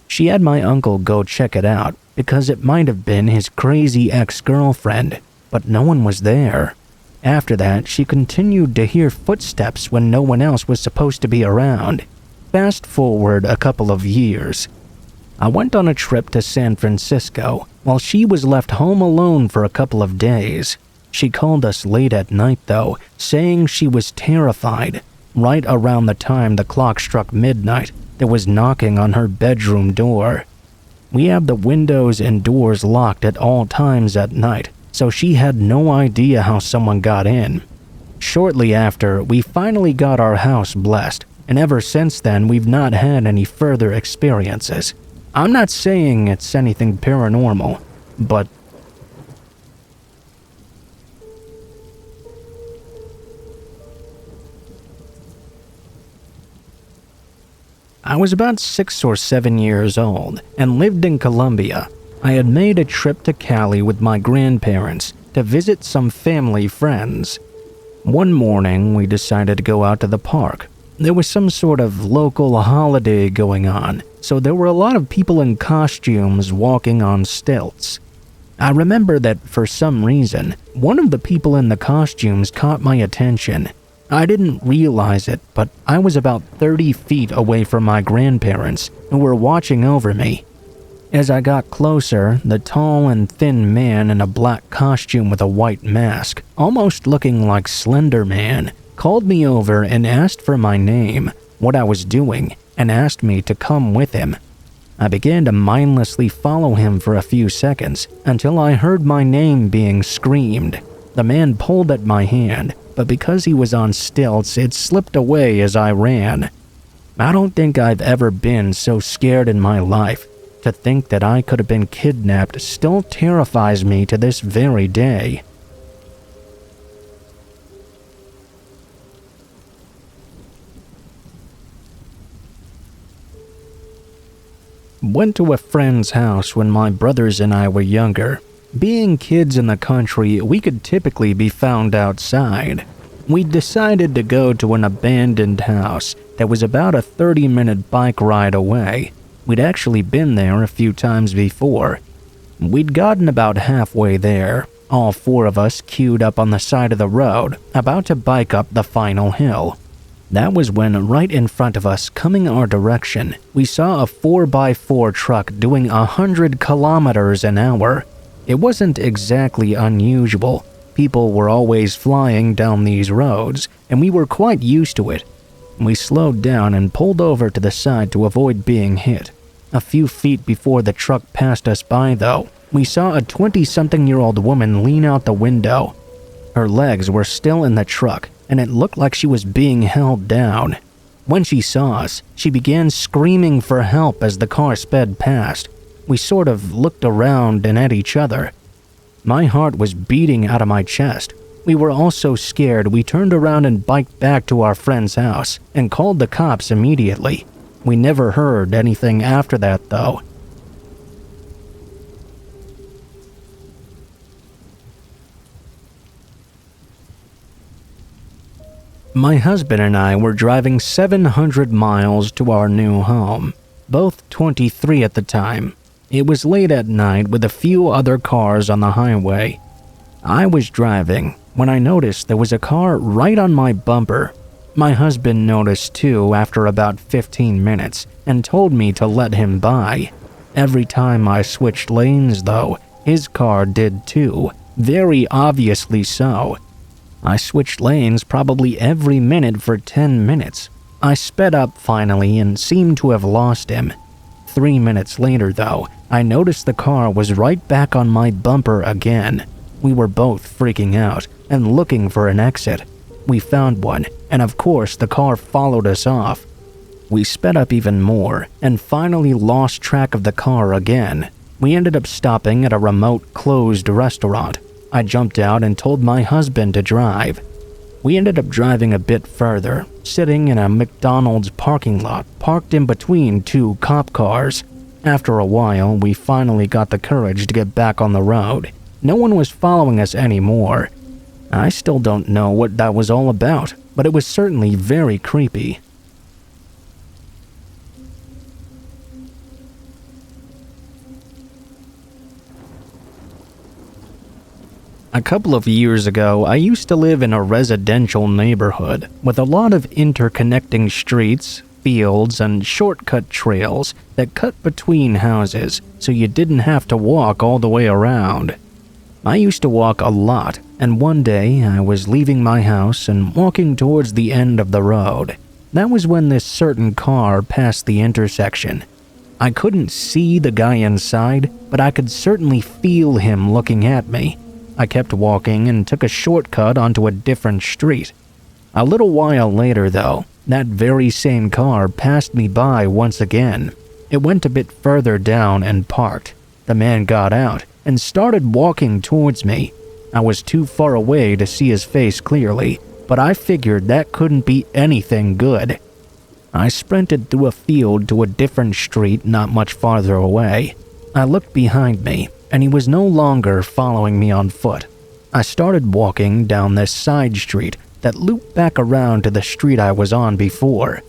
She had my uncle go check it out because it might have been his crazy ex-girlfriend, but no one was there. After that, she continued to hear footsteps when no one else was supposed to be around. Fast forward a couple of years. I went on a trip to San Francisco while she was left home alone for a couple of days. She called us late at night though, saying she was terrified. Right around the time the clock struck midnight, there was knocking on her bedroom door. We have the windows and doors locked at all times at night, so she had no idea how someone got in. Shortly after, we finally got our house blessed, and ever since then we've not had any further experiences. I'm not saying it's anything paranormal, but I was about 6 or 7 years old and lived in Colombia. I had made a trip to Cali with my grandparents to visit some family friends. One morning, we decided to go out to the park. There was some sort of local holiday going on, so there were a lot of people in costumes walking on stilts. I remember that for some reason, one of the people in the costumes caught my attention. I didn't realize it, but I was about 30 feet away from my grandparents, who were watching over me. As I got closer, the tall and thin man in a black costume with a white mask, almost looking like Slender Man, called me over and asked for my name, what I was doing, and asked me to come with him. I began to mindlessly follow him for a few seconds until I heard my name being screamed. The man pulled at my hand, but because he was on stilts, it slipped away as I ran. I don't think I've ever been so scared in my life. To think that I could have been kidnapped still terrifies me to this very day. Went to a friend's house when my brothers and I were younger. Being kids in the country, we could typically be found outside. We decided to go to an abandoned house that was about a 30-minute bike ride away. We'd actually been there a few times before. We'd gotten about halfway there, all 4 of us queued up on the side of the road, about to bike up the final hill. That was when, right in front of us, coming our direction, we saw a 4x4 truck doing 100 kilometers an hour. It wasn't exactly unusual. People were always flying down these roads, and we were quite used to it. We slowed down and pulled over to the side to avoid being hit. A few feet before the truck passed us by, though, we saw a 20-something-year-old woman lean out the window. Her legs were still in the truck, and it looked like she was being held down. When she saw us, she began screaming for help as the car sped past. We sort of looked around and at each other. My heart was beating out of my chest. We were all so scared we turned around and biked back to our friend's house and called the cops immediately. We never heard anything after that, though. My husband and I were driving 700 miles to our new home, both 23 at the time. It was late at night with a few other cars on the highway. I was driving when I noticed there was a car right on my bumper. My husband noticed too after about 15 minutes and told me to let him by. Every time I switched lanes, though, his car did too, very obviously so. I switched lanes probably every minute for 10 minutes. I sped up finally and seemed to have lost him. 3 minutes later, though, I noticed the car was right back on my bumper again. We were both freaking out and looking for an exit. We found one, and of course the car followed us off. We sped up even more and finally lost track of the car again. We ended up stopping at a remote, closed restaurant. I jumped out and told my husband to drive. We ended up driving a bit further, sitting in a McDonald's parking lot parked in between 2 cop cars. After a while, we finally got the courage to get back on the road. No one was following us anymore. I still don't know what that was all about, but it was certainly very creepy. A couple of years ago, I used to live in a residential neighborhood with a lot of interconnecting streets, fields, and shortcut trails that cut between houses so you didn't have to walk all the way around. I used to walk a lot, and one day I was leaving my house and walking towards the end of the road. That was when this certain car passed the intersection. I couldn't see the guy inside, but I could certainly feel him looking at me. I kept walking and took a shortcut onto a different street. A little while later, though, That very same car passed me by once again. It went a bit further down and parked. The man got out and started walking towards me. I was too far away to see his face clearly, but I figured that couldn't be anything good. I sprinted through a field to a different street not much farther away. I looked behind me, and he was no longer following me on foot. I started walking down this side street that looped back around to the street I was on before.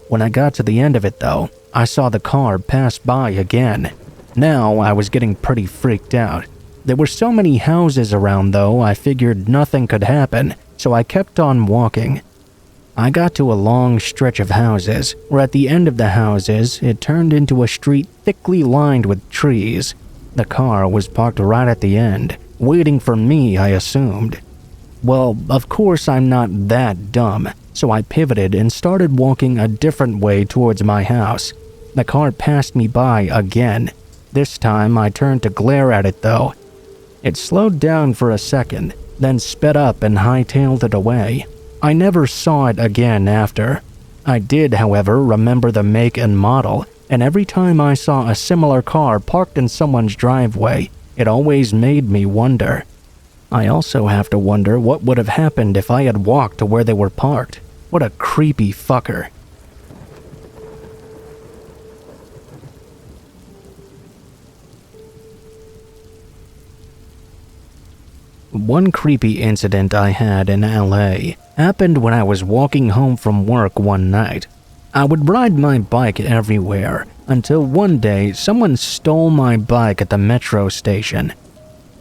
When I got to the end of it though, I saw the car pass by again. Now I was getting pretty freaked out. There were so many houses around though, I figured nothing could happen, so I kept on walking. I got to a long stretch of houses, where at the end of the houses, it turned into a street thickly lined with trees. The car was parked right at the end, waiting for me, I assumed. Well, of course I'm not that dumb, so I pivoted and started walking a different way towards my house. The car passed me by again. This time I turned to glare at it though. It slowed down for a second, then sped up and hightailed it away. I never saw it again after. I did, however, remember the make and model, and every time I saw a similar car parked in someone's driveway, it always made me wonder. I also have to wonder what would have happened if I had walked to where they were parked. What a creepy fucker. One creepy incident I had in LA happened when I was walking home from work one night. I would ride my bike everywhere until one day someone stole my bike at the metro station.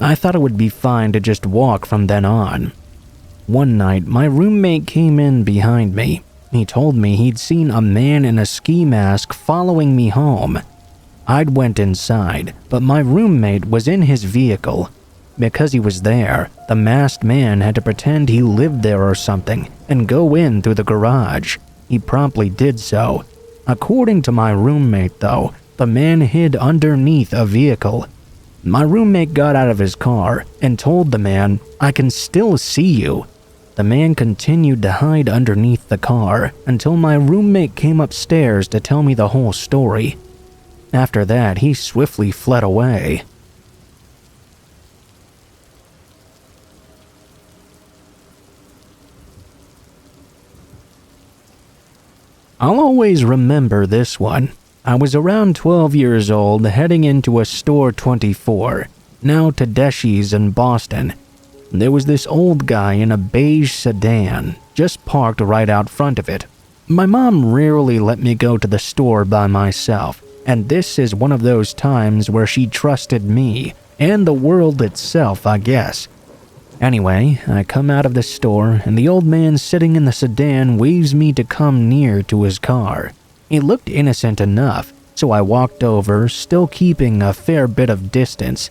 I thought it would be fine to just walk from then on. One night, my roommate came in behind me. He told me he'd seen a man in a ski mask following me home. I'd went inside, but my roommate was in his vehicle. Because he was there, the masked man had to pretend he lived there or something and go in through the garage. He promptly did so. According to my roommate, though, the man hid underneath a vehicle. My roommate got out of his car and told the man, "I can still see you." The man continued to hide underneath the car until my roommate came upstairs to tell me the whole story. After that, he swiftly fled away. I'll always remember this one. I was around 12 years old heading into a store 24, now Tedeschi's in Boston. There was this old guy in a beige sedan, just parked right out front of it. My mom rarely let me go to the store by myself, and this is one of those times where she trusted me, and the world itself, I guess. Anyway, I come out of the store, and the old man sitting in the sedan waves me to come near to his car. He looked innocent enough, so I walked over, still keeping a fair bit of distance.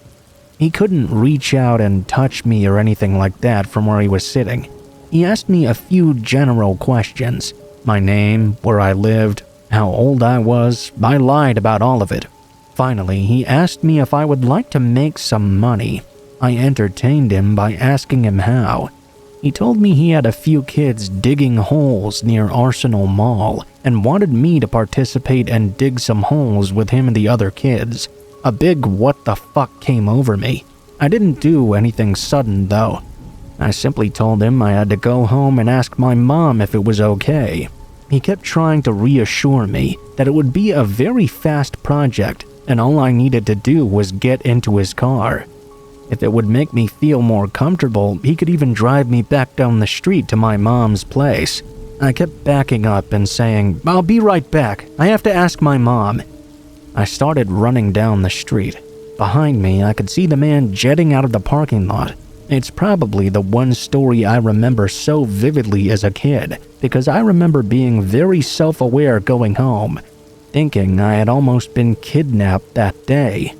He couldn't reach out and touch me or anything like that from where he was sitting. He asked me a few general questions. My name, where I lived, how old I was. I lied about all of it. Finally, he asked me if I would like to make some money. I entertained him by asking him how. He told me he had a few kids digging holes near Arsenal Mall and wanted me to participate and dig some holes with him and the other kids. A big what the fuck came over me. I didn't do anything sudden though. I simply told him I had to go home and ask my mom if it was okay. He kept trying to reassure me that it would be a very fast project and all I needed to do was get into his car. If it would make me feel more comfortable, he could even drive me back down the street to my mom's place. I kept backing up and saying, "I'll be right back. I have to ask my mom." I started running down the street. Behind me, I could see the man jetting out of the parking lot. It's probably the one story I remember so vividly as a kid, because I remember being very self-aware going home, thinking I had almost been kidnapped that day.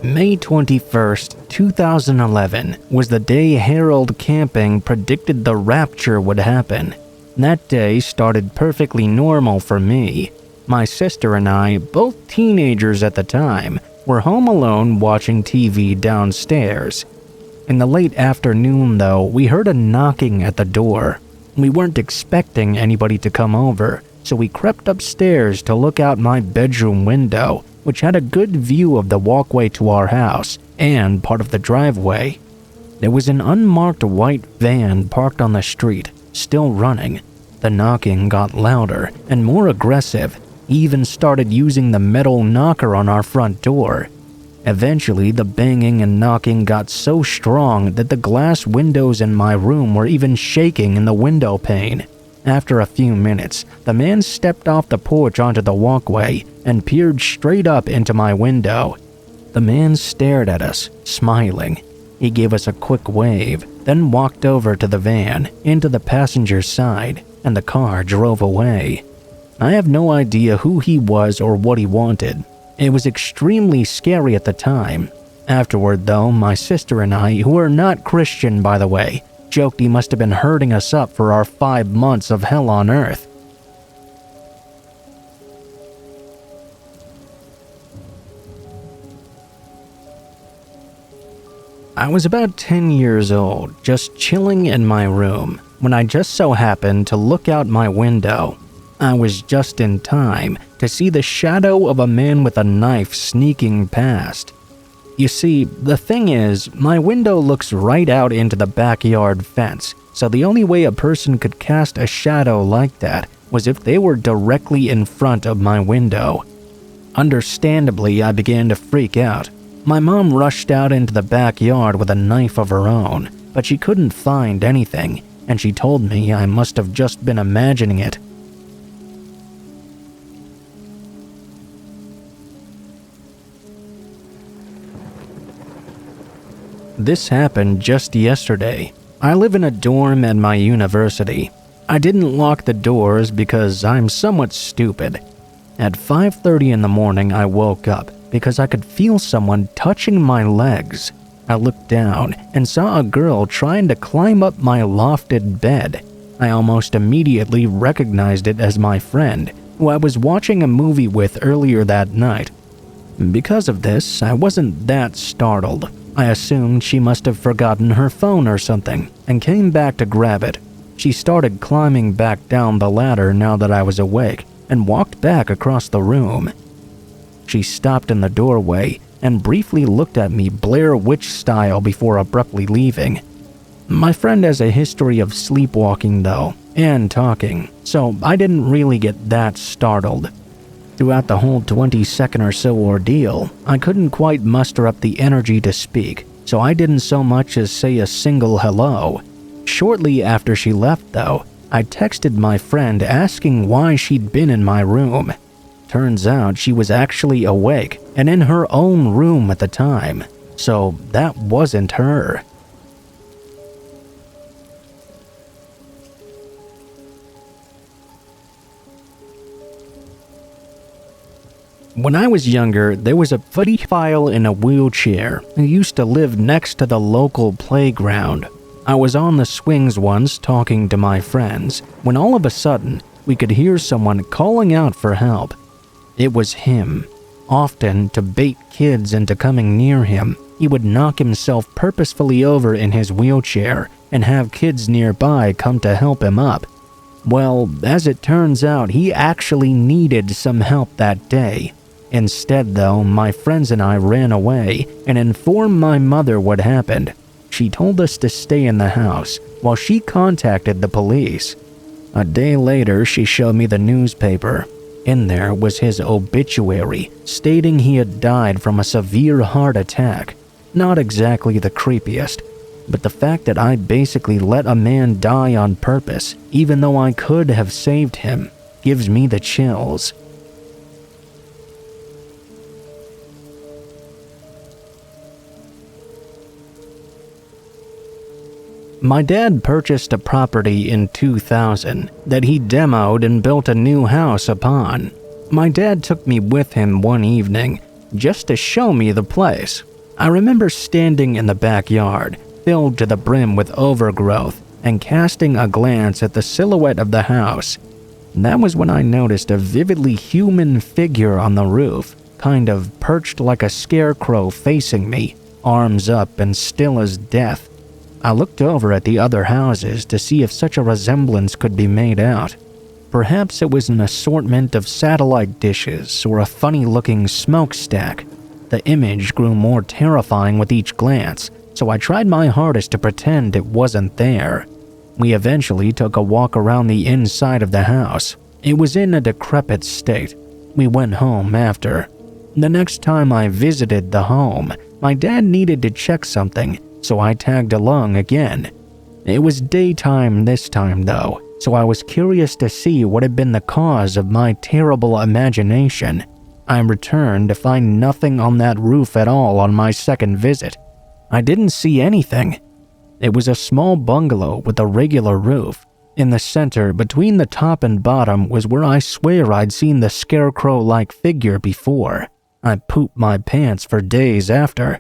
May 21st, 2011 was the day Harold Camping predicted the rapture would happen. That day started perfectly normal for me. My sister and I, both teenagers at the time, were home alone watching TV downstairs. In the late afternoon, though, we heard a knocking at the door. We weren't expecting anybody to come over, so we crept upstairs to look out my bedroom window, which had a good view of the walkway to our house and part of the driveway. There was an unmarked white van parked on the street, still running. The knocking got louder and more aggressive. He even started using the metal knocker on our front door. Eventually, the banging and knocking got so strong that the glass windows in my room were even shaking in the window pane. After a few minutes, the man stepped off the porch onto the walkway and peered straight up into my window. The man stared at us, smiling. He gave us a quick wave, then walked over to the van, into the passenger side, and the car drove away. I have no idea who he was or what he wanted. It was extremely scary at the time. Afterward, though, my sister and I, who are not Christian by the way, joked he must have been herding us up for our 5 months of hell on earth. I was about 10 years old, just chilling in my room, when I just so happened to look out my window. I was just in time to see the shadow of a man with a knife sneaking past. You see, the thing is, my window looks right out into the backyard fence, so the only way a person could cast a shadow like that was if they were directly in front of my window. Understandably, I began to freak out. My mom rushed out into the backyard with a knife of her own, but she couldn't find anything, and she told me I must have just been imagining it. This happened just yesterday. I live in a dorm at my university. I didn't lock the doors because I'm somewhat stupid. At 5:30 in the morning, I woke up because I could feel someone touching my legs. I looked down and saw a girl trying to climb up my lofted bed. I almost immediately recognized it as my friend, who I was watching a movie with earlier that night. Because of this, I wasn't that startled. I assumed she must have forgotten her phone or something and came back to grab it. She started climbing back down the ladder now that I was awake and walked back across the room. She stopped in the doorway and briefly looked at me Blair Witch style before abruptly leaving. My friend has a history of sleepwalking though, and talking, so I didn't really get that startled. Throughout the whole 20-second or so ordeal, I couldn't quite muster up the energy to speak, so I didn't so much as say a single hello. Shortly after she left though, I texted my friend asking why she'd been in my room. Turns out she was actually awake and in her own room at the time, so that wasn't her. When I was younger, there was a pedophile in a wheelchair who used to live next to the local playground. I was on the swings once talking to my friends, when all of a sudden, we could hear someone calling out for help. It was him. Often, to bait kids into coming near him, he would knock himself purposefully over in his wheelchair and have kids nearby come to help him up. Well, as it turns out, he actually needed some help that day. Instead, though, my friends and I ran away and informed my mother what happened. She told us to stay in the house while she contacted the police. A day later, she showed me the newspaper. In there was his obituary, stating he had died from a severe heart attack. Not exactly the creepiest, but the fact that I basically let a man die on purpose, even though I could have saved him, gives me the chills. My dad purchased a property in 2000 that he demoed and built a new house upon. My dad took me with him one evening just to show me the place. I remember standing in the backyard, filled to the brim with overgrowth, and casting a glance at the silhouette of the house. That was when I noticed a vividly human figure on the roof. kind of perched like a scarecrow facing me, arms up and still as death. I looked over at the other houses to see if such a resemblance could be made out. Perhaps it was an assortment of satellite dishes or a funny-looking smokestack. The image grew more terrifying with each glance, so I tried my hardest to pretend it wasn't there. We eventually took a walk around the inside of the house. It was in a decrepit state. We went home after. The next time I visited the home, my dad needed to check something, so I tagged along again. It was daytime this time though, so I was curious to see what had been the cause of my terrible imagination. I returned to find nothing on that roof at all on my second visit. I didn't see anything. It was a small bungalow with a regular roof. In the center, between the top and bottom, was where I swear I'd seen the scarecrow-like figure before. I pooped my pants for days after.